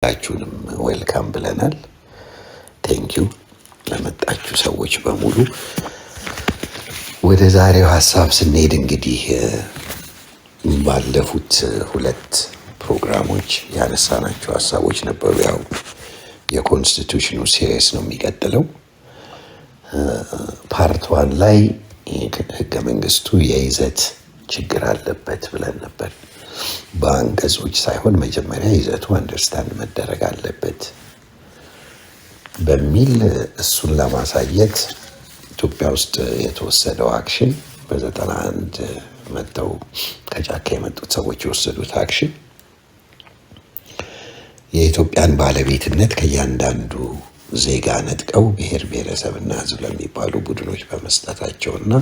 ሁላችሁንም ዌልካም ብለናል። ቴንኪው ለመጣችሁ ሰዎች በሙሉ። ወደ ዛሬው ሐሳብ ስንሄድ እንግዲህ ባለፉት ሁለት ፕሮግራሞች ያነሳናቸው ሐሳቦች ነበሩ። ያው የኮንስቲቱሽኑ ሲሪየስ ነው የሚቀጥለው። ፓርት 1 ላይ ህገመንግስቱ የይዘት ችግር አለበት ብለን ነበር። በአንቀጾች ሳይሆን መጀመሪያ ይዘቱ አንደርስታንድ መደረግ አለበት በሚል እሱን ለማሳየት ኢትዮጵያ ውስጥ የተወሰደው አክሽን በ91 መጥተው ከጫካ የመጡት ሰዎች የወሰዱት አክሽን የኢትዮጵያን ባለቤትነት ከእያንዳንዱ ዜጋ ነጥቀው ብሔር ብሔረሰብና ሕዝብ ለሚባሉ ቡድኖች በመስጠታቸውና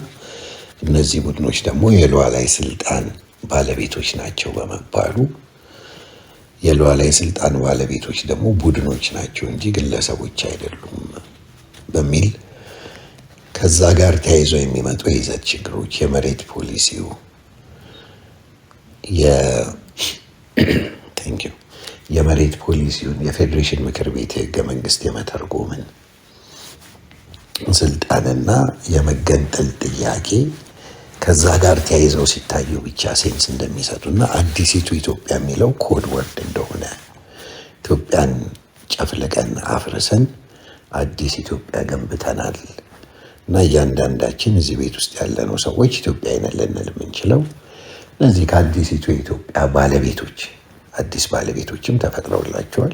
እነዚህ ቡድኖች ደግሞ የሉዓላዊ ስልጣን ባለቤቶች ናቸው በመባሉ የሉዓላዊ ስልጣን ባለቤቶች ደግሞ ቡድኖች ናቸው እንጂ ግለሰቦች አይደሉም በሚል ከዛ ጋር ተያይዞ የሚመጡ የይዘት ችግሮች የመሬት ፖሊሲው የመሬት ፖሊሲውን የፌዴሬሽን ምክር ቤት ህገ መንግስት የመተርጎምን ስልጣንና የመገንጠል ጥያቄ ከዛ ጋር ተያይዘው ሲታዩ ብቻ ሴንስ እንደሚሰጡና አዲሲቱ ኢትዮጵያ የሚለው ኮድ ወርድ እንደሆነ ኢትዮጵያን ጨፍልቀን አፍርሰን አዲስ ኢትዮጵያ ገንብተናል እና እያንዳንዳችን እዚህ ቤት ውስጥ ያለነው ሰዎች ኢትዮጵያዊ ነን ልንል የምንችለው እነዚህ ከአዲሲቱ የኢትዮጵያ ባለቤቶች አዲስ ባለቤቶችም ተፈጥረውላቸዋል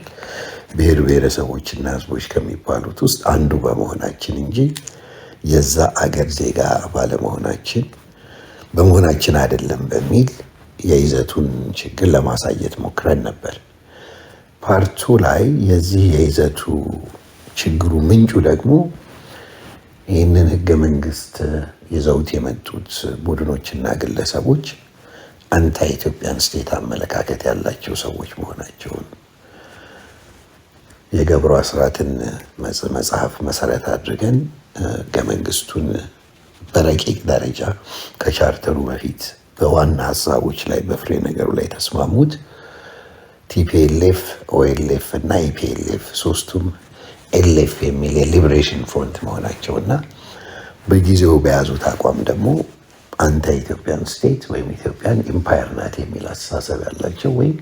ብሔር ብሔረሰቦችና ህዝቦች ከሚባሉት ውስጥ አንዱ በመሆናችን እንጂ የዛ አገር ዜጋ በመሆናችን አይደለም በሚል የይዘቱን ችግር ለማሳየት ሞክረን ነበር። ፓርቱ ላይ የዚህ የይዘቱ ችግሩ ምንጩ ደግሞ ይህንን ህገ መንግስት ይዘውት የመጡት ቡድኖችና ግለሰቦች አንታይ ኢትዮጵያን ስቴት አመለካከት ያላቸው ሰዎች መሆናቸውን የገብሩ አስራትን መጽሐፍ መሰረት አድርገን ህገ መንግስቱን በረቂቅ ደረጃ ከቻርተሩ በፊት በዋና ሀሳቦች ላይ በፍሬ ነገሩ ላይ ተስማሙት ቲፒኤልኤፍ፣ ኦኤልኤፍ እና ኢፒኤልኤፍ ሶስቱም ኤልኤፍ የሚል የሊበሬሽን ፍሮንት መሆናቸውና በጊዜው በያዙት አቋም ደግሞ አንተ ኢትዮጵያን ስቴት ወይም ኢትዮጵያን ኢምፓየር ናት የሚል አስተሳሰብ ያላቸው ወይም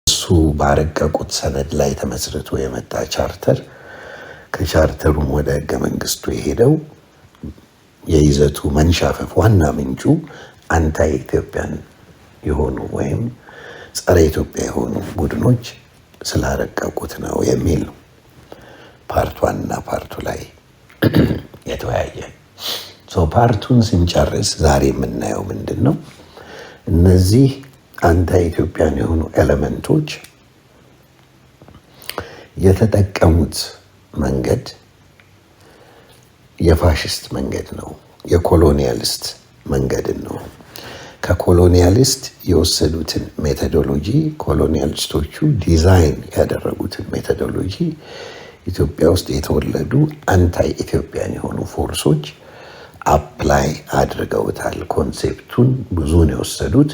እሱ ባረቀቁት ሰነድ ላይ ተመስርቶ የመጣ ቻርተር ከቻርተሩም ወደ ህገ መንግስቱ የሄደው የይዘቱ መንሻፈፍ ዋና ምንጩ አንታይ ኢትዮጵያን የሆኑ ወይም ጸረ ኢትዮጵያ የሆኑ ቡድኖች ስላረቀቁት ነው የሚል ነው። ፓርት 1 እና ፓርቱ ላይ የተወያየ ፓርቱን ስንጨርስ ዛሬ የምናየው ምንድን ነው? እነዚህ አንታይ ኢትዮጵያን የሆኑ ኤሌመንቶች የተጠቀሙት መንገድ የፋሽስት መንገድ ነው፣ የኮሎኒያሊስት መንገድን ነው። ከኮሎኒያሊስት የወሰዱትን ሜቶዶሎጂ ኮሎኒያሊስቶቹ ዲዛይን ያደረጉትን ሜቶዶሎጂ ኢትዮጵያ ውስጥ የተወለዱ አንታይ ኢትዮጵያን የሆኑ ፎርሶች አፕላይ አድርገውታል። ኮንሴፕቱን ብዙን የወሰዱት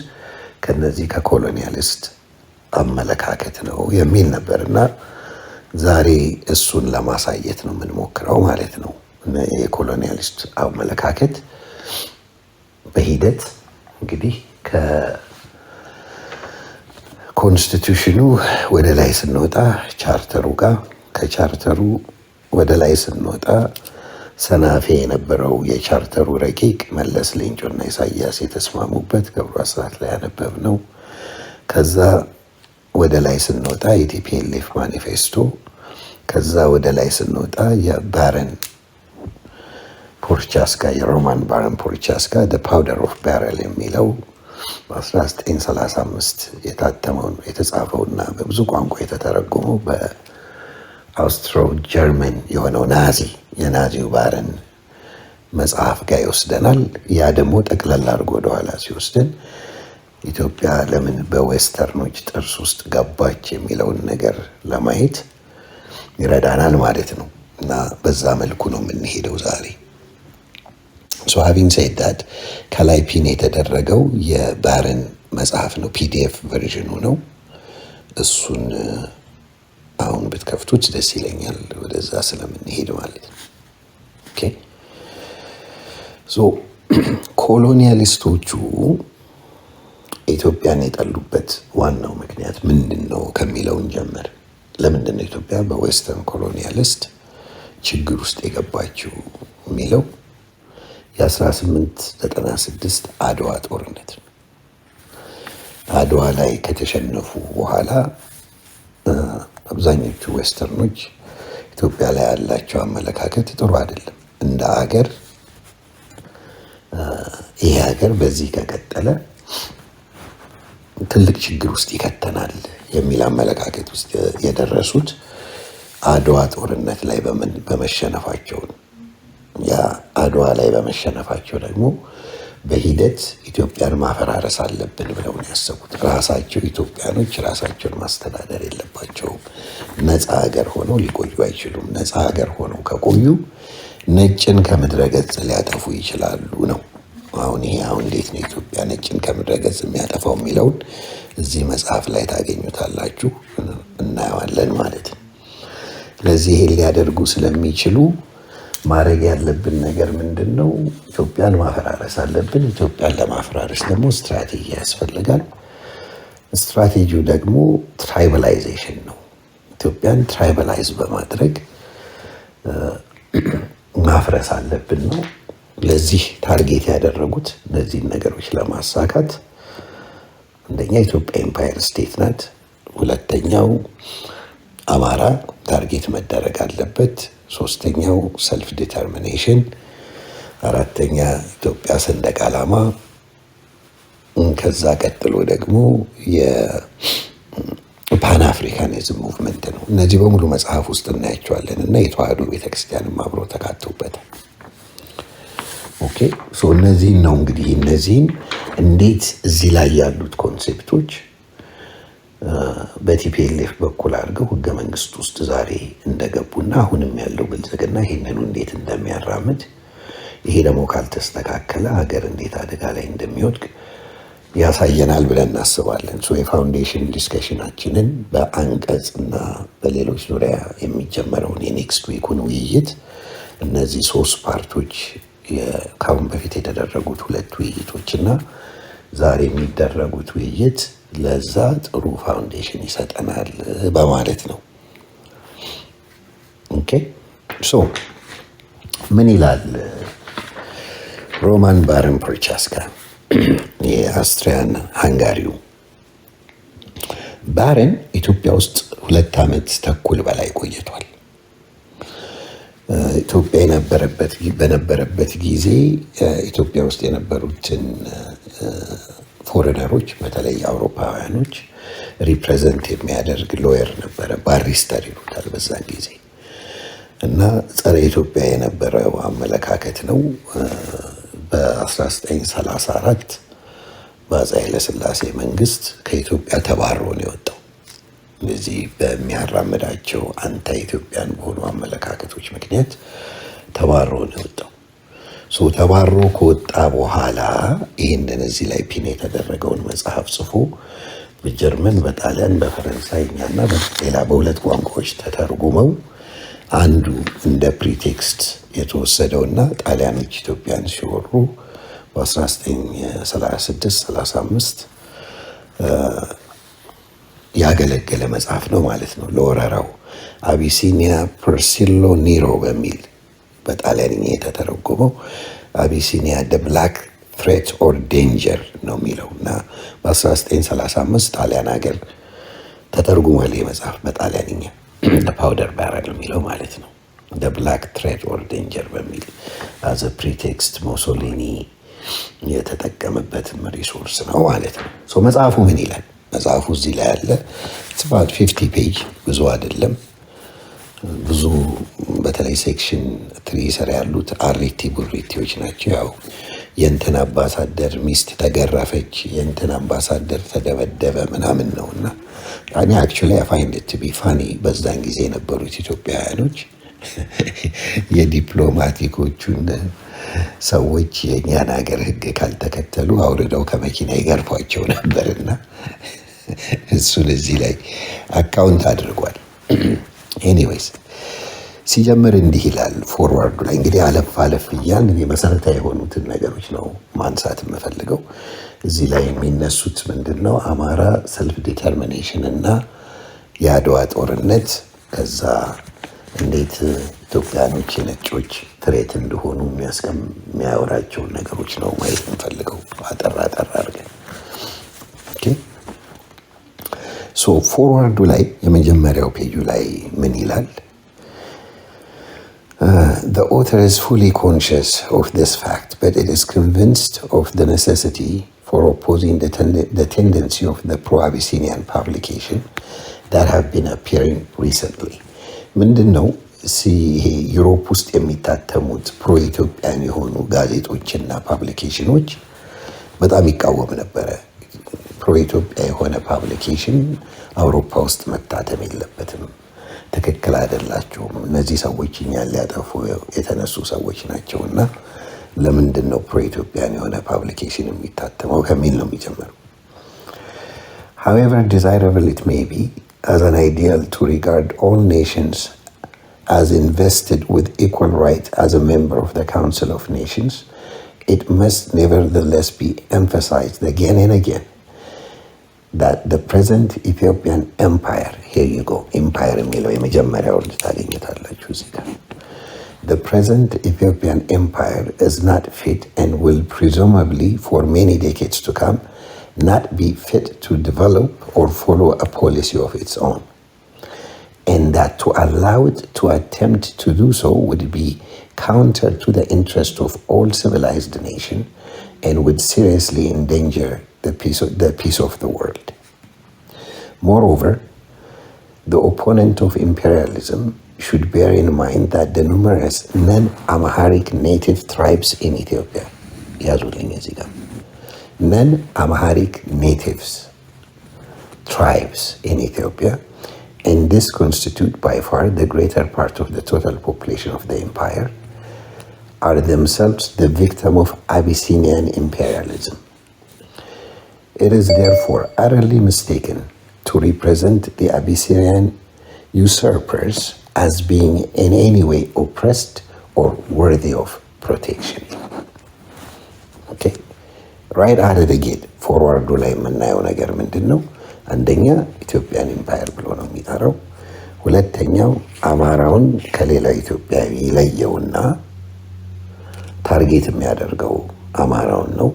ከነዚህ ከኮሎኒያሊስት አመለካከት ነው የሚል ነበርና ዛሬ እሱን ለማሳየት ነው የምንሞክረው ማለት ነው። የኮሎኒያሊስት አመለካከት በሂደት እንግዲህ ከኮንስቲቱሽኑ ወደ ላይ ስንወጣ ቻርተሩ ጋር ከቻርተሩ ወደ ላይ ስንወጣ ሰናፌ የነበረው የቻርተሩ ረቂቅ መለስ ሌንጮና ኢሳያስ የተስማሙበት ገብሩ አስራት ላይ ያነበብነው። ከዛ ወደ ላይ ስንወጣ የቲፒኤልኤፍ ማኒፌስቶ፣ ከዛ ወደ ላይ ስንወጣ የባረን ፖርቻስካ የሮማን ባረን ፖርቻስካ the powder of barrel የሚለው በ1935 የታተመው የተጻፈውና በብዙ ቋንቋ የተተረጎመው በአውስትሮ ጀርመን የሆነው የናዚው ባረን መጽሐፍ ጋር ይወስደናል። ያ ደግሞ ጠቅለል አድርጎ ወደኋላ ሲወስደን ኢትዮጵያ ለምን በዌስተርኖች ጥርስ ውስጥ ገባች የሚለውን ነገር ለማየት ይረዳናል ማለት ነው እና በዛ መልኩ ነው የምንሄደው ዛሬ። having said that ከላይ ፒን የተደረገው የባረን መጽሐፍ ነው፣ ፒዲኤፍ ቨርዥኑ ነው። እሱን ብትከፍቱት ደስ ይለኛል፣ ወደዛ ስለምንሄድ ማለት ነው። ኦኬ ሶ ኮሎኒያሊስቶቹ ኢትዮጵያን የጠሉበት ዋናው ምክንያት ምንድን ነው ከሚለውን ጀመር። ለምንድን ነው ኢትዮጵያ በዌስተርን ኮሎኒያሊስት ችግር ውስጥ የገባችው የሚለው የ1896 አድዋ ጦርነት ነው። አድዋ ላይ ከተሸነፉ በኋላ አብዛኞቹ ዌስተርኖች ኢትዮጵያ ላይ ያላቸው አመለካከት ጥሩ አይደለም። እንደ ሀገር ይሄ ሀገር በዚህ ከቀጠለ ትልቅ ችግር ውስጥ ይከተናል የሚል አመለካከት ውስጥ የደረሱት አድዋ ጦርነት ላይ በመሸነፋቸው ነው። ያ አድዋ ላይ በመሸነፋቸው ደግሞ በሂደት ኢትዮጵያን ማፈራረስ አለብን ብለው ነው ያሰቡት። ራሳቸው ኢትዮጵያኖች ራሳቸውን ማስተዳደር የለባቸውም። ነፃ ሀገር ሆነው ሊቆዩ አይችሉም። ነፃ ሀገር ሆነው ከቆዩ ነጭን ከምድረ ገጽ ሊያጠፉ ይችላሉ ነው። አሁን እንዴት ነው ኢትዮጵያ ነጭን ከምድረ ገጽ የሚያጠፋው የሚለውን እዚህ መጽሐፍ ላይ ታገኙታላችሁ፣ እናየዋለን ማለት ነው። ስለዚህ ይሄን ሊያደርጉ ስለሚችሉ ማድረግ ያለብን ነገር ምንድን ነው? ኢትዮጵያን ማፈራረስ አለብን። ኢትዮጵያን ለማፈራረስ ደግሞ ስትራቴጂ ያስፈልጋል። ስትራቴጂው ደግሞ ትራይባላይዜሽን ነው። ኢትዮጵያን ትራይባላይዝ በማድረግ ማፍረስ አለብን ነው። ለዚህ ታርጌት ያደረጉት እነዚህን ነገሮች ለማሳካት አንደኛ ኢትዮጵያ ኤምፓየር ስቴት ናት። ሁለተኛው አማራ ታርጌት መደረግ አለበት። ሶስተኛው ሰልፍ ዲተርሚኔሽን፣ አራተኛ ኢትዮጵያ ሰንደቅ ዓላማ፣ ከዛ ቀጥሎ ደግሞ የፓን አፍሪካኒዝም ሙቭመንት ነው። እነዚህ በሙሉ መጽሐፍ ውስጥ እናያቸዋለን እና የተዋህዶ ቤተክርስቲያንም አብሮ ተካተውበታል። ኦኬ ሶ እነዚህን ነው እንግዲህ እነዚህን እንዴት እዚህ ላይ ያሉት ኮንሴፕቶች በቲፒኤልኤፍ በኩል አድርገው ህገመንግስቱ ውስጥ ዛሬ እንደገቡና አሁንም ያለው ብልጽግና ይሄንን እንዴት እንደሚያራምድ፣ ይሄ ደግሞ ካልተስተካከለ ሀገር እንዴት አደጋ ላይ እንደሚወድቅ ያሳየናል ብለን እናስባለን። ሶ የፋውንዴሽን ዲስከሽናችንን በአንቀጽና በሌሎች ዙሪያ የሚጀመረውን የኔክስት ዊኩን ውይይት እነዚህ 3 ፓርቶች ከአሁን በፊት የተደረጉት 2 ውይይቶችና ዛሬ የሚደረጉት ውይይት ለዛ ጥሩ ፋውንዴሽን ይሰጠናል በማለት ነው። ኦኬ ሶ ምን ይላል ሮማን ባረን ፖርቻስካ የአውስትሪያን ሃንጋሪው ባረን ኢትዮጵያ ውስጥ 2 ዓመት ተኩል በላይ ቆይቷል። ኢትዮጵያ በነበረበት ጊዜ ኢትዮጵያ ውስጥ የነበሩትን ፎሬነሮች በተለይ አውሮፓውያኖች ሪፕሬዘንት የሚያደርግ ሎየር ነበረ፣ ባሪስተር ይሉታል በዛን ጊዜ እና ጸረ ኢትዮጵያ የነበረው አመለካከት ነው። በ1934 በአፄ ኃይለሥላሴ መንግስት ከኢትዮጵያ ተባሮ ነው የወጣው። እነዚህ በሚያራምዳቸው አንታ ኢትዮጵያን በሆኑ አመለካከቶች ምክንያት ተባሮ ነው የወጣው። ተባሮ ከወጣ በኋላ ይህንን እዚህ ላይ ፒን የተደረገውን መጽሐፍ ጽፎ በጀርመን፣ በጣሊያን፣ በፈረንሳይኛና በሌላ በ2 ቋንቋዎች ተተርጉመው አንዱ እንደ ፕሪቴክስት የተወሰደውና ጣሊያኖች ኢትዮጵያን ሲወሩ በ1936-35 ያገለገለ መጽሐፍ ነው ማለት ነው። ለወረራው አቢሲኒያ ፐርሲሎ ኒሮ በሚል በጣሊያንኛ የተተረጎመው አቢሲኒያ ደ ብላክ ትሬት ኦር ዴንጀር ነው የሚለው እና በ1935 ጣሊያን ሀገር ተተርጉሟል የመጽሐፍ በጣሊያንኛ ፓውደር ባረል የሚለው ማለት ነው። ደ ብላክ ትሬት ኦር ዴንጀር በሚል አዘ ፕሪቴክስት ሞሶሊኒ የተጠቀመበትም ሪሶርስ ነው ማለት ነው። መጽሐፉ ምን ይላል? መጽሐፉ እዚህ ላይ ያለ about 50 ፔጅ ብዙ አይደለም። ብዙ በተለይ ሴክሽን 3 ስር ያሉት አሪቲ ቡሪቲዎች ናቸው። ያው የእንትን አምባሳደር ሚስት ተገረፈች፣ የእንትን አምባሳደር ተደበደበ ምናምን ነውና እኔ አክቹሊ አይ ፋይንድ ኢት ቱ ቢ ፋኒ በዛን ጊዜ የነበሩት ኢትዮጵያውያኖች የዲፕሎማቲኮቹን ሰዎች የእኛን ሀገር ሕግ ካልተከተሉ አውርደው ከመኪና ይገርፏቸው ነበርና እሱን እዚህ ላይ አካውንት አድርጓል። ኤኒዌይስ ሲጀምር እንዲህ ይላል ፎርዋርዱ ላይ እንግዲህ አለፍ እያልን እኔ መሰረታዊ የሆኑትን ነገሮች ነው ማንሳት የምፈልገው። እዚህ ላይ የሚነሱት ምንድነው አማራ ሰልፍ ዲተርሚኔሽን እና የአድዋ ጦርነት ከዛ እንዴት ኢትዮጵያኖች የነጮች ትሬት እንደሆኑ የሚያወራቸውን ነገሮች ነው ማየት የምፈልገው አጠር አድርገን። ኦኬ ሶ ፎርዋርዱ ላይ የመጀመሪያው ፔጁ ላይ ምን ይላል? The author is fully conscious of this fact, but it is convinced of the necessity for opposing the tendency of the pro-Abyssinian publication that have been appearing recently. ምንድነው ይሄ ዩሮፕ ውስጥ የሚታተሙት ፕሮ ኢትዮጵያን የሆኑ ጋዜጦችና ፓብሊኬሽኖች በጣም ይቃወም ነበረ። ፕሮ ኢትዮጵያ የሆነ ፓብሊኬሽን አውሮፓ ውስጥ መታተም የለበትም፣ ትክክል አይደላቸውም፣ እነዚህ ሰዎች እኛን ሊያጠፉ የተነሱ ሰዎች ናቸውና ለምንድን ነው ፕሮ ኢትዮጵያን የሆነ ፓብሊኬሽን የሚታተመው ከሚል ነው የሚጀምረው። However desirable it may be as an ideal to regard all nations as invested with equal right as a member of the Council of Nations, it must nevertheless be emphasized again and again that the present Ethiopian empire, here you go, empire የሚለው የመጀመሪያው ልታገኙታላችሁ እዚህ ጋር። The present Ethiopian empire is not fit and will presumably for many decades to come not be fit to develop or follow a policy of its own, and that to allow it to attempt to do so would be counter to the interest of all civilized nations and would seriously endanger the peace of the world. Moreover, the opponent of imperialism should bear in mind that the numerous non-Amharic native tribes in Ethiopia, non-Amharic natives tribes in Ethiopia, and this constitute by far the greater part of the total population of the empire, are themselves the victim of Abyssinian imperialism. It is therefore utterly mistaken to represent the Abyssinian usurpers as being in any way oppressed or worthy of protection. Okay, right out of the gate, forward ላይ የምናየው ነገር ምንድን ነው? አንደኛ ኢትዮጵያን ኢምፓየር ብሎ ነው የሚጠራው። ሁለተኛው አማራውን ከሌላ ኢትዮጵያዊ ለየውና ታርጌት የሚያደርገው አማራውን ነው።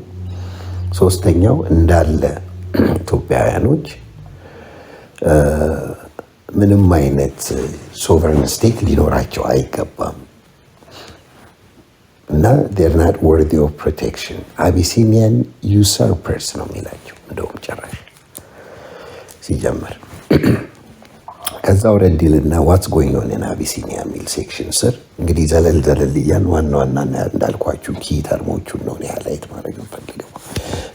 ሶስተኛው እንዳለ ኢትዮጵያውያኖች ምንም አይነት ሶቨረን ስቴት ሊኖራቸው አይገባም እና they're not worthy of protection. Abyssinian usurpers ነው የሚላቸው እንደውም ጭራሽ ሲጀምር። ከዛ ወረድ ይልና ዋትስ ጎይንግ ኦን ኢን አቢሲኒያ የሚል ሴክሽን ስር እንግዲህ ዘለል እያን ዋና እንዳልኳችሁ ኪ ተርሞቹን ነው ሃይላይት ማድረግ እንፈልገው።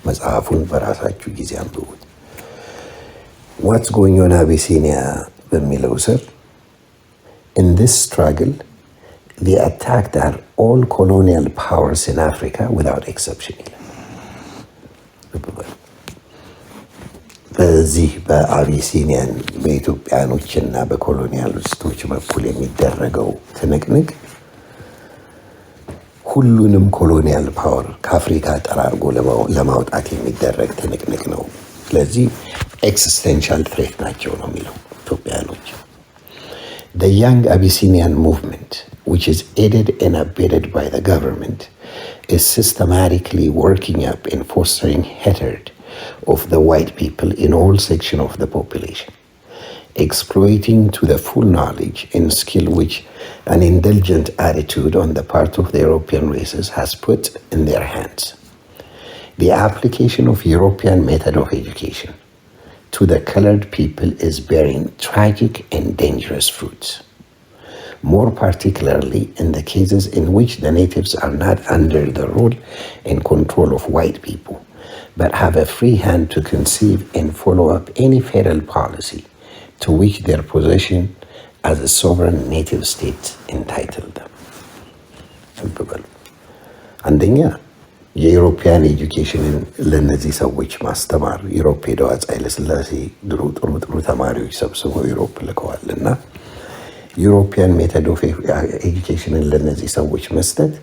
መጽሐፉን በራሳችሁ ጊዜ አንብቡት። ዋትስ ጎይንግ ኦን አቢሲኒያ በሚለው ስር in this struggle the attacked are all colonial powers in Africa without exception. በዚህ በአቢሲኒያን በኢትዮጵያኖችና በኮሎኒያሊስቶች በኩል የሚደረገው ትንቅንቅ ሁሉንም ኮሎኒያል ፓወር ከአፍሪካ ጠራርጎ ለማውጣት የሚደረግ ትንቅንቅ ነው። ስለዚህ ኤክሲስተንሻል ትሬት ናቸው ነው የሚለው ኢትዮጵያኖች። The young Abyssinian movement, which is aided and abetted by the government, is systematically working up and fostering hatred of the white people in all sections of the population, exploiting to the full knowledge and skill which an indulgent attitude on the part of the European races has put in their hands. The application of European method of education to the colored people is bearing tragic and dangerous fruits, more particularly in the cases in which the natives are not under the rule and control of white people, but have a free hand to conceive and follow up any federal policy to which their position as a sovereign native state entitled them. አንደኛ የዩሮፒያን ኤጁኬሽንን ለነዚህ ሰዎች ማስተማር ዩሮፕ ሄደው አፄ ኃይለ ሥላሴ ጥሩ ተማሪዎች ሰብስበው ዩሮፕ ልከዋልና ዩሮፒያን ሜተድ ኦፍ ኤጁኬሽንን ለእነዚህ ሰዎች መስጠት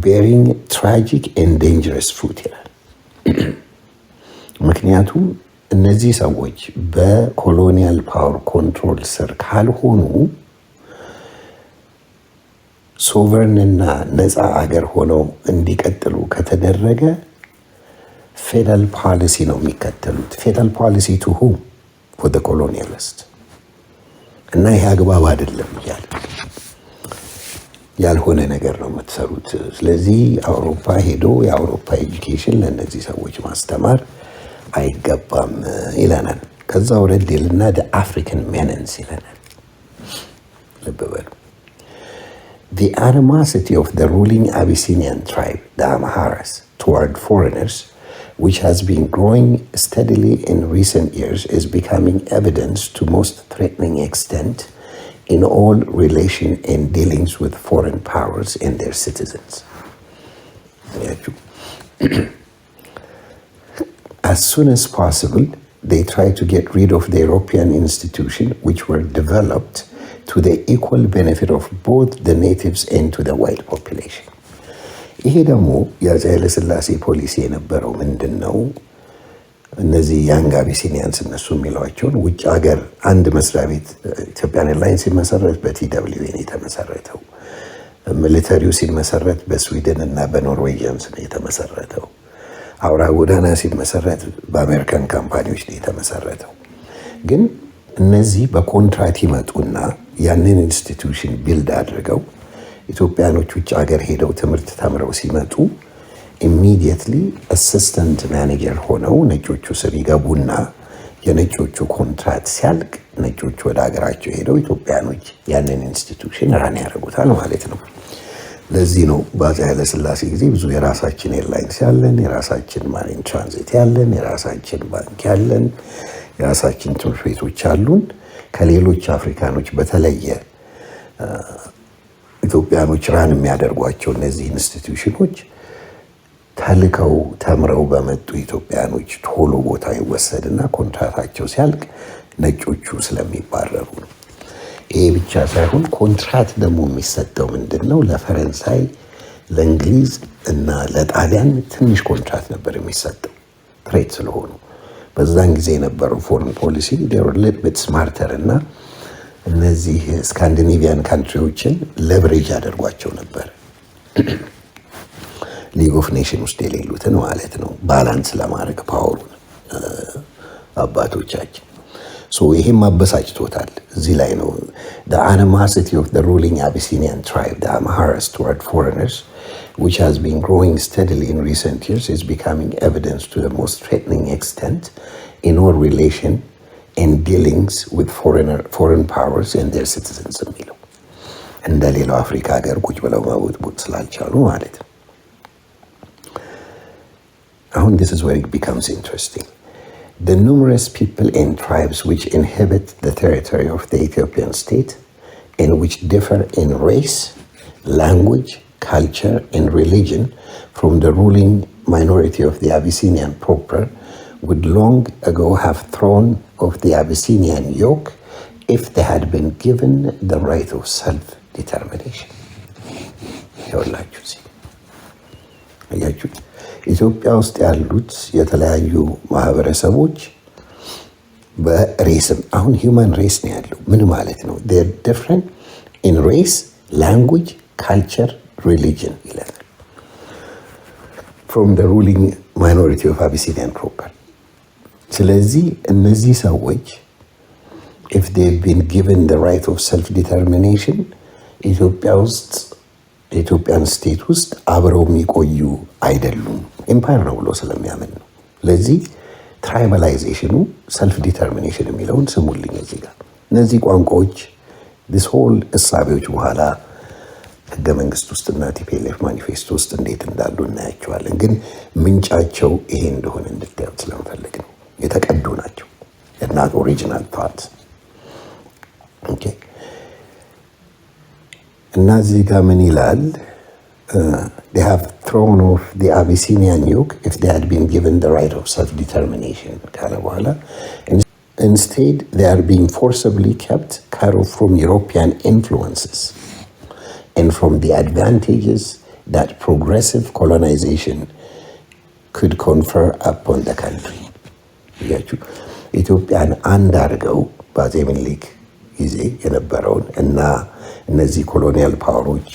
ቤሪንግ ትራጂክ ኤንድ ዴንጀረስ ፍሩት ይላል። ምክንያቱም እነዚህ ሰዎች በኮሎኒያል ፓወር ኮንትሮል ስር ካልሆኑ ሶቨርን እና ነፃ አገር ሆነው እንዲቀጥሉ ከተደረገ ፌደራል ፖሊሲ ነው የሚከተሉት። ፌደራል ፖሊሲ ቱ ሁም ፎር ዘ ኮሎኒያሊስት እና ይህ አግባብ አይደለም እያለ ያልሆነ ነገር ነው የምትሰሩት። ስለዚህ አውሮፓ ሄዶ የአውሮፓ ኤጁኬሽን ለእነዚህ ሰዎች ማስተማር አይገባም ይለናል። ከዛ ወረድ ይልና አፍሪካን ሜነንስ ይለናል። ልብ በሉ። The animosity of the ruling Abyssinian tribe, the Amharas, toward foreigners, which has been growing steadily in recent years, is becoming evident to most threatening extent in all relation and dealings with foreign powers and their citizens. As soon as possible, they try to get rid of the European institutions which were developed to the equal benefit of both the natives and to the white population. ይሄ ደግሞ የአፄ ኃይለሥላሴ ፖሊሲ የነበረው ምንድን ነው? እነዚህ ያንግ አቢሲኒያንስ እነሱ የሚሏቸውን ውጭ ሀገር አንድ መስሪያ ቤት ኢትዮጵያን ኤርላይንስ ሲመሰረት በቲደብሊው ነው የተመሰረተው። ሚሊተሪው ሲመሰረት በስዊድን እና በኖርዌጂያንስ ነው የተመሰረተው። አውራ ጎዳና ሲመሰረት በአሜሪካን ካምፓኒዎች ነው የተመሰረተው። ግን እነዚህ በኮንትራት ይመጡና ያንን ኢንስቲትዩሽን ቢልድ አድርገው ኢትዮጵያኖች ውጭ ሀገር ሄደው ትምህርት ተምረው ሲመጡ ኢሚዲየትሊ አሲስታንት ማኔጀር ሆነው ነጮቹ ስር ይገቡና የነጮቹ ኮንትራት ሲያልቅ ነጮቹ ወደ ሀገራቸው ሄደው ኢትዮጵያኖች ያንን ኢንስቲትዩሽን ራን ያደርጉታል ማለት ነው። ለዚህ ነው በአፄ ኃይለሥላሴ ጊዜ ብዙ የራሳችን ኤርላይንስ ያለን፣ የራሳችን ማሪን ትራንዚት ያለን፣ የራሳችን ባንክ ያለን፣ የራሳችን ትምህርት ቤቶች አሉን። ከሌሎች አፍሪካኖች በተለየ ኢትዮጵያኖች ራን የሚያደርጓቸው እነዚህ ኢንስቲትዩሽኖች ተልከው ተምረው በመጡ ኢትዮጵያኖች ቶሎ ቦታ ይወሰድና ኮንትራታቸው ሲያልቅ ነጮቹ ስለሚባረሩ ነው። ይሄ ብቻ ሳይሆን ኮንትራት ደግሞ የሚሰጠው ምንድን ነው? ለፈረንሳይ፣ ለእንግሊዝ እና ለጣሊያን ትንሽ ኮንትራት ነበር የሚሰጠው ትሬድ ስለሆኑ። በዛን ጊዜ የነበረው ፎሬን ፖሊሲ ሊት ስማርተር እና እነዚህ ስካንዲኔቪያን ካንትሪዎችን ለብሬጅ ያደርጓቸው ነበር። ሊግ ኦፍ ኔሽን ውስጥ የሌሉትን ማለት ነው፣ ባላንስ ለማድረግ ፓወሩን አባቶቻችን። ይህም አበሳጭቶታል። እዚህ ላይ ነው the animosity of the ruling Abyssinian tribe, the Amharas, toward foreigners, which has been growing steadily in recent years, is becoming evident to the most threatening extent in all relation and dealings with foreign powers and their citizens የሚለው እንደ ሌላው አፍሪካ ሀገር ቁጭ ብለው ማቡጥቡጥ ስላልቻሉ ማለት ነው። አሁን this is where it becomes interesting. The numerous people and tribes which inhabit the territory of the Ethiopian state and which differ in race, language, culture, and religion from the ruling minority of the Abyssinian proper would long ago have thrown off the Abyssinian yoke if they had been given the right of self-determination. ኢትዮጵያ ውስጥ ያሉት የተለያዩ ማህበረሰቦች በሬስም አሁን ሂውማን ሬስ ነው ያለው። ምን ማለት ነው? they're different in race, language, culture, religion ይላል from the ruling minority of Abyssinian proper። ስለዚህ እነዚህ ሰዎች if they've been given the right of self-determination ኢትዮጵያ ውስጥ የኢትዮጵያን ስቴት ውስጥ አብረው የሚቆዩ አይደሉም። ኤምፓየር ነው ብሎ ስለሚያምን ነው። ለዚህ ትራይባላይዜሽኑ ሰልፍ ዲተርሚኔሽን የሚለውን ስሙልኝ እዚህ ጋር። እነዚህ ቋንቋዎች ዲስ ሆል እሳቤዎች በኋላ ህገመንግስቱ ውስጥና ቲፒኤልኤፍ ማኒፌስቶ ውስጥ እንዴት እንዳሉ እናያቸዋለን። ግን ምንጫቸው ይሄ እንደሆነ እንድታዩት ስለምፈልግ ነው። የተቀዱ ናቸው። not original thoughts. ኦኬ እና እዚህ ጋር ምን ይላል? They have thrown off the Abyssinian yoke if they had been given the right of self-determination ካለ በኋላ Instead, they are being forcibly kept cut off from European influences and from the advantages that progressive colonization could confer upon the country. ኢትዮጵያን አንድ አድርገው በአፄ ምኒልክ ጊዜ የነበረውን እና እነዚህ ኮሎኒያል ፓወሮች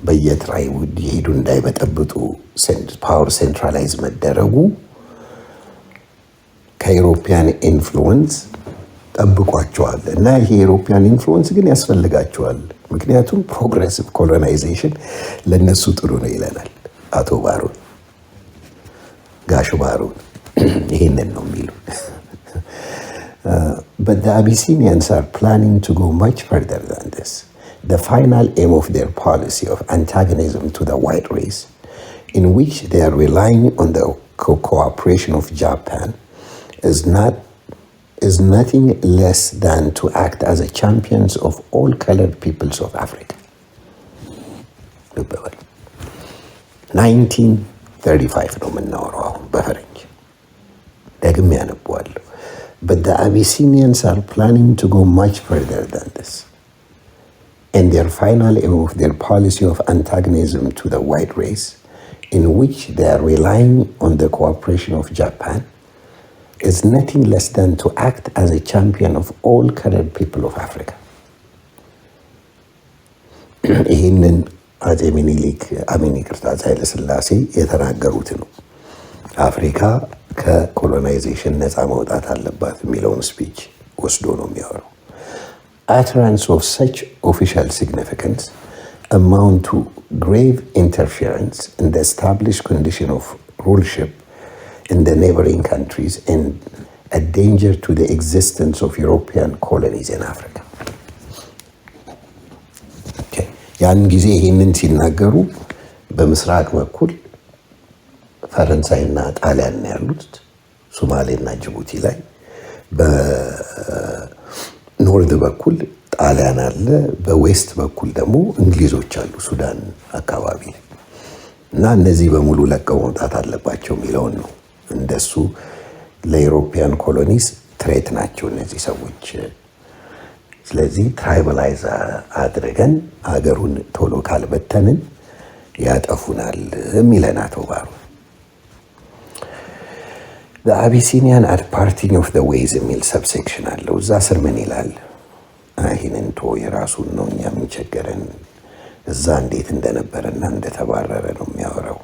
በየትራይ ውድ ይሄዱ እንዳይበጠብጡ ፓወር ሴንትራላይዝ መደረጉ ከኢሮፒያን ኢንፍሉዌንስ ጠብቋቸዋል እና ይሄ የኢሮፒያን ኢንፍሉዌንስ ግን ያስፈልጋቸዋል። ምክንያቱም ፕሮግሬሲቭ ኮሎናይዜሽን ለነሱ ጥሩ ነው ይለናል አቶ ባሮን ጋሽ ባሮን ይሄንን ነው የሚሉ። But the Abyssinians are planning to go much further than this. The final aim of their policy of antagonism to the white race, in which they are relying on the cooperation of Japan, is nothing less than to act as a champions of all colored peoples of Africa. 1935 ነው የምናወራው አሁን በፈረንጅ ደግሜ ያነባዋለሁ። But the Abyssinians are planning to go much further than this. And their final aim of their policy of antagonism to the white race, in which they are relying on the cooperation of Japan, is nothing less than to act as a champion of all colored people of Africa. ይህንን አፄ ምኒልክ ይቅርታ አፄ ኃይለ ሥላሴ የተናገሩት ነው። አፍሪካ ከኮሎናይዜሽን ነፃ መውጣት አለባት የሚለውን ስፒች ወስዶ ነው የሚያወራው። Utterance of such official significance amount to grave interference in the established condition of ruleship in the neighboring countries and a danger to the existence of European colonies in Africa. ያን ጊዜ ይህንን ሲናገሩ በምስራቅ በኩል ፈረንሳይና ጣሊያን ነው ያሉት፣ ሶማሌና ጅቡቲ ላይ። በኖርዝ በኩል ጣሊያን አለ፣ በዌስት በኩል ደግሞ እንግሊዞች አሉ ሱዳን አካባቢ እና እነዚህ በሙሉ ለቀው መውጣት አለባቸው የሚለውን ነው። እንደሱ ለኢሮፒያን ኮሎኒስ ትሬት ናቸው እነዚህ ሰዎች። ስለዚህ ትራይባላይዝ አድርገን አገሩን ቶሎ ካልበተንን ያጠፉናል የሚለን አቶ ባሩ። The Abyssinian are parting of the ways የሚል ሰብሴክሽን አለው። እዛ ስር ምን ይላል? ይህንን ቶ የራሱን ነው እኛ የሚቸገረን። እዛ እንዴት እንደነበረና እንደተባረረ ነው የሚያወራው።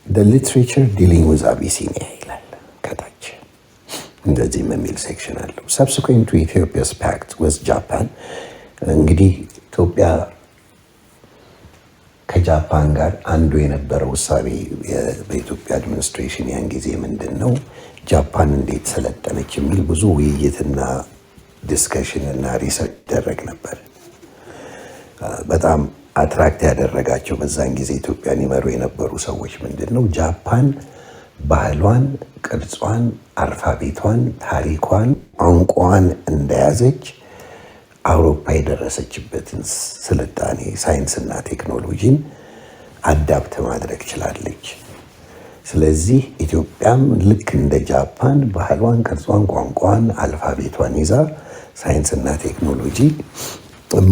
The literature dealing with Abyssinia ይላል ከታች እንደዚህም የሚል ሴክሽን አለው። Subsequent to Ethiopia's pact with Japan, እንግዲህ ኢትዮጵያ ከጃፓን ጋር አንዱ የነበረው ውሳኔ በኢትዮጵያ አድሚኒስትሬሽን ያን ጊዜ ምንድን ነው ጃፓን እንዴት ሰለጠነች የሚል ብዙ ውይይትና ዲስከሽን እና ሪሰርች ይደረግ ነበር። በጣም አትራክት ያደረጋቸው በዛን ጊዜ ኢትዮጵያን ይመሩ የነበሩ ሰዎች ምንድን ነው ጃፓን ባህሏን፣ ቅርጿን፣ አልፋቤቷን፣ ታሪኳን፣ ቋንቋዋን እንደያዘች አውሮፓ የደረሰችበትን ስልጣኔ ሳይንስና ቴክኖሎጂን አዳፕት ማድረግ ችላለች። ስለዚህ ኢትዮጵያም ልክ እንደ ጃፓን ባህሏን፣ ቅርጿን፣ ቋንቋን፣ አልፋቤቷን ይዛ ሳይንስና ቴክኖሎጂ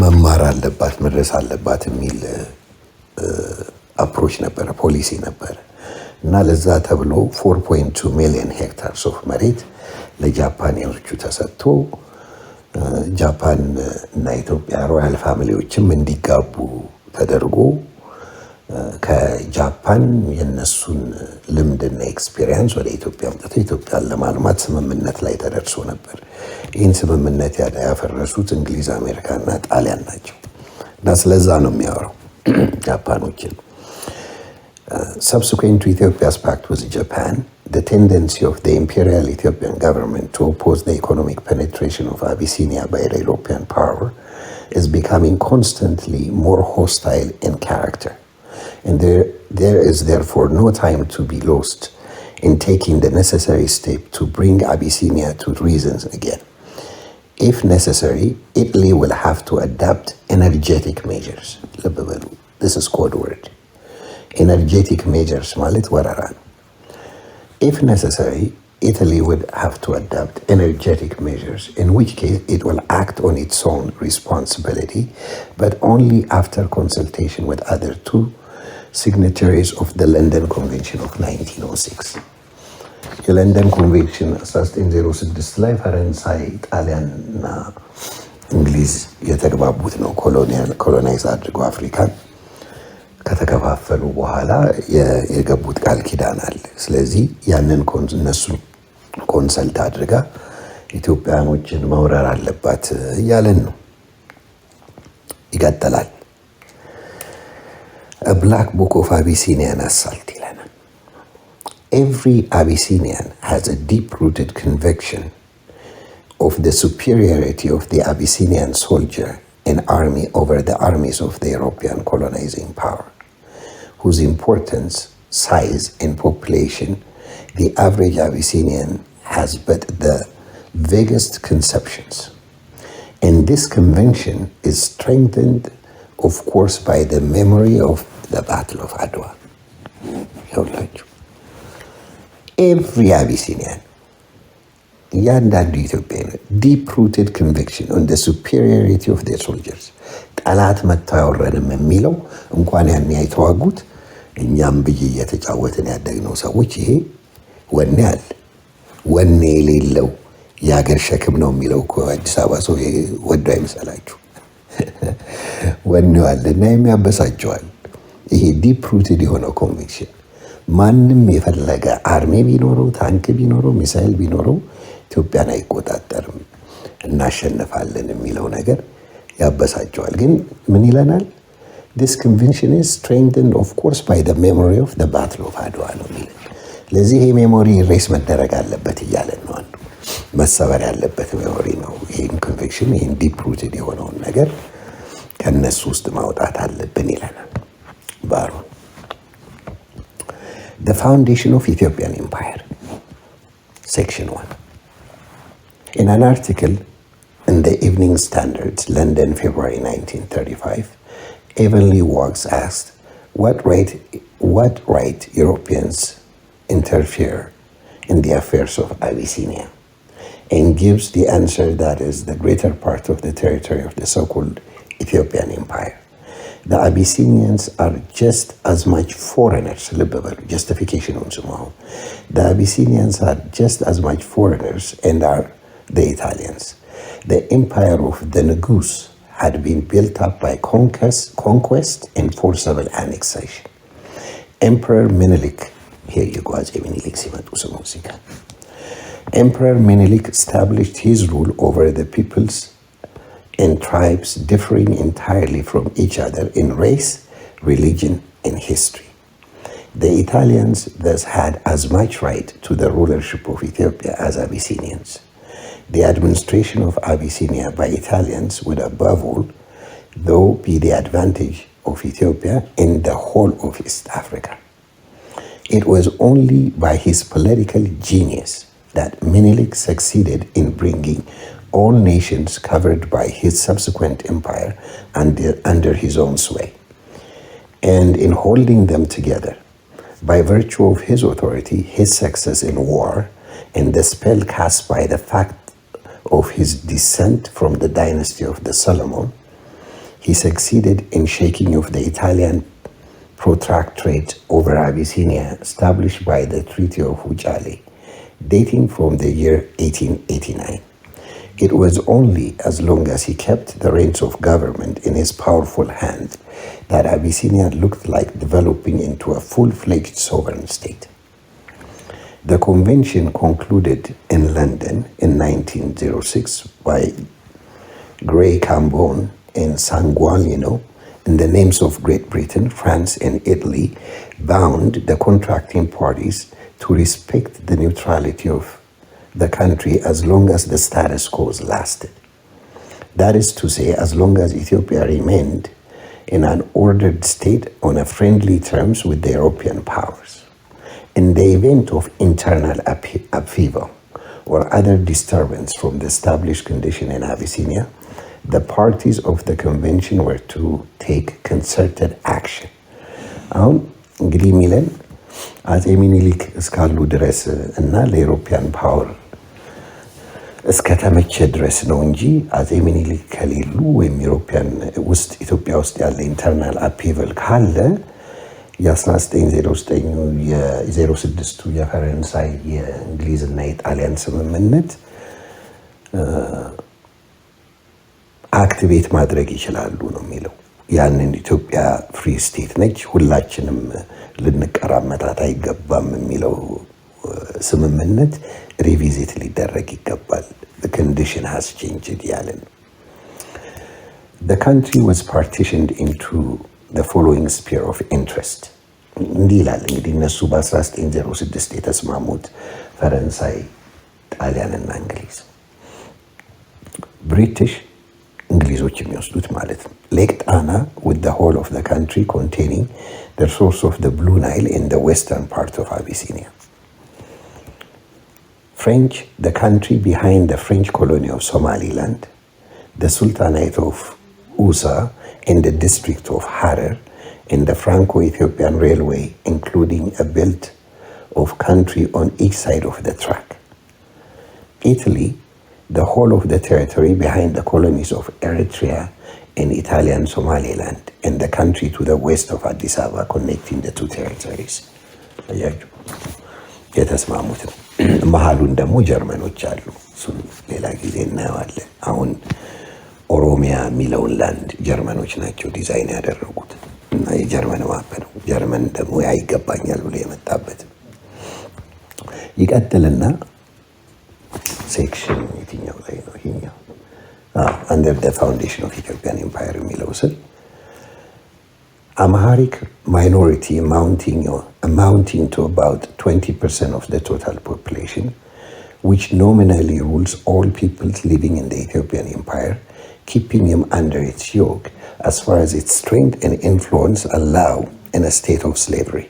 መማር አለባት፣ መድረስ አለባት የሚል አፕሮች ነበረ፣ ፖሊሲ ነበረ እና ለዛ ተብሎ 4.2 ሚሊዮን ሄክታርስ ኦፍ መሬት ለጃፓኒዎቹ ተሰጥቶ ጃፓን እና ኢትዮጵያ ሮያል ፋሚሊዎችም እንዲጋቡ ተደርጎ ከጃፓን የነሱን ልምድና ኤክስፒሪየንስ ወደ ኢትዮጵያ አምጥተው ኢትዮጵያን ለማልማት ስምምነት ላይ ተደርሶ ነበር። ይህን ስምምነት ያፈረሱት እንግሊዝ፣ አሜሪካ እና ጣሊያን ናቸው እና ስለዛ ነው የሚያወራው ጃፓኖችን። Subsequent to Ethiopia's pact with Japan, the tendency of the imperial Ethiopian government to oppose the economic penetration of Abyssinia by the European power is becoming constantly more hostile in character. And there is therefore no time to be lost in taking the necessary step to bring Abyssinia to reason again. If necessary, Italy will have to adopt energetic measures. This is code word. ኤነርጄቲክ ሜጀርስ ማለት ወረራ ነው። If necessary, Italy would have to adopt energetic measures, in which case it will act on its own responsibility, but only after consultation with other two signatories of the London Convention of 1906. የለንደን ኮንቬንሽን 1906 ላይ ፈረንሳይ፣ ጣሊያን እና እንግሊዝ የተግባቡት ነው። ኮሎናይዝ አድርገው አፍሪካን ከተከፋፈሉ በኋላ የገቡት ቃል ኪዳን አለ። ስለዚህ ያንን እነሱን ኮንሰልት አድርጋ ኢትዮጵያኖችን መውረር አለባት እያለን ነው። ይቀጥላል። A black book of Abyssinian assault ይለናል። Every Abyssinian has a deep-rooted conviction of the superiority of the Abyssinian soldier and army over the armies of the European colonizing power, whose importance, size, and population the average Abyssinian has but the vaguest conceptions. And this conviction is strengthened, of course, by the memory of the Battle of Adwa. Every Abyssinian, እያንዳንዱ ኢትዮጵያ ዲፕ ሩትድ ኮንቪክሽን ኦን ዘ ሱፔሪዮሪቲ ኦፍ ዜር ሶልጀርስ ጠላት መጥቶ አያወረንም የሚለው እንኳን ያን የተዋጉት እኛም ብዬ እየተጫወትን ያደግነው ሰዎች ይሄ ወኔ አለ። ወኔ የሌለው የሀገር ሸክም ነው የሚለው እኮ አዲስ አበባ ሰው ወዶ አይመስላችሁ። ወኔው አለ እና የሚያበሳጨዋል። ይሄ ዲፕ ሩትድ የሆነው ኮንቪክሽን ማንም የፈለገ አርሜ ቢኖረው፣ ታንክ ቢኖረው፣ ሚሳይል ቢኖረው ኢትዮጵያን አይቆጣጠርም፣ እናሸንፋለን የሚለው ነገር ያበሳጨዋል። ግን ምን ይለናል? This convention is strengthened of course by the memory of the Battle of Adwa ነው የሚለን። ለዚህ ይሄ ሜሞሪ ሬስ መደረግ አለበት እያለን ነው። አንዱ መሰበር ያለበት ሜሞሪ ነው። ይህን ኮንቪክሽን፣ ይህን ዲፕ ሩትድ የሆነውን ነገር ከነሱ ውስጥ ማውጣት አለብን ይለናል ባሮን። The foundation of Ethiopian Empire, Section 1. In an article in the Evening Standard, London, February 1935, Evenly Walks asked, what right Europeans interfere in the affairs of Abyssinia? And gives the answer that is the greater part of the territory of the so-called Ethiopian Empire. The Abyssinians are just as much foreigners. Justification on somehow. The Abyssinians are just as much foreigners and are the Italians. The empire of the Negus had been built up by conquest and forcible annexation. Emperor Menelik, here you go, Emperor Menelik established his rule over the peoples and tribes differing entirely from each other in race, religion, and history. The Italians thus had as much right to the rulership of Ethiopia as Abyssinians. The administration of Abyssinia by Italians would above all, though, be the advantage of Ethiopia and the whole of East Africa. It was only by his political genius that Menelik succeeded in bringing all nations covered by his subsequent empire under his own sway, and in holding them together. By virtue of his authority, his success in war, and the spell cast by the fact of his descent from the dynasty of the Solomon, he succeeded in shaking off the Italian protectorate over Abyssinia established by the Treaty of Wuchale, dating from the year 1889. It was only as long as he kept the reins of government in his powerful hand that Abyssinia looked like developing into a full-fledged sovereign state. The convention concluded in London in 1906 by Grey Cambon and Sangualino in the names of Great Britain, France, and Italy bound the contracting parties to respect the neutrality of the country as long as the status quo lasted. That is to say, as long as Ethiopia remained in an ordered state on a friendly terms with the European powers. In the event of internal upheaval or other disturbance from the established condition in Abyssinia, the parties of the convention were to take concerted action. እንግዲህ የሚለን አጼ ሚኒሊክ እስካሉ ድረስ እና ለኢሮፒያን ፓወር እስከተመቸ ድረስ ነው እንጂ አጼ ሚኒሊክ ከሌሉ ወይም ኢሮፒያን ውስጥ ኢትዮጵያ ውስጥ ያለ ኢንተርናል አፒቨል ካለ የ1909 የ06ቱ የፈረንሳይ የእንግሊዝና የጣሊያን ስምምነት አክቲቬት ማድረግ ይችላሉ ነው የሚለው። ያንን ኢትዮጵያ ፍሪ ስቴት ነች፣ ሁላችንም ልንቀራመታት አይገባም የሚለው ስምምነት ሪቪዚት ሊደረግ ይገባል። the condition has changed ያለን። the country was partitioned into the following sphere of interest እንዲህ ይላል እንግዲህ እነሱ በ1906 የተስማሙት ፈረንሳይ፣ ጣሊያንና እንግሊዝ። ብሪቲሽ እንግሊዞች የሚወስዱት ማለት ነው። ሌክ ጣና with the whole of the country containing the source of the Blue Nile in the western part of Abyssinia. French, the country behind the French colony of Somaliland, the Sultanate of Usa and the district of Harar, and the Franco-Ethiopian Railway, including a belt of country on each side of the track. Italy, the whole of the territory behind the colonies of Eritrea and Italian Somaliland, and the country to the west of Addis Ababa connecting the two territories. የተስማሙት ነው። መሀሉን ደግሞ ጀርመኖች አሉ። እሱን ሌላ ጊዜ እናየዋለን። አሁን ኦሮሚያ የሚለውን ላንድ ጀርመኖች ናቸው ዲዛይን ያደረጉት እና የጀርመን ማፕ ነው። ጀርመን ደግሞ ያይገባኛል ብሎ የመጣበት ይቀጥልና ሴክሽን የትኛው ላይ ነው? ይሄኛው under the foundation of Ethiopian Empire የሚለው ስር Amharic minority amounting to about 20% of the total population, which nominally rules all peoples living in the Ethiopian Empire, keeping them under its yoke as far as its strength and influence allow in a state of slavery.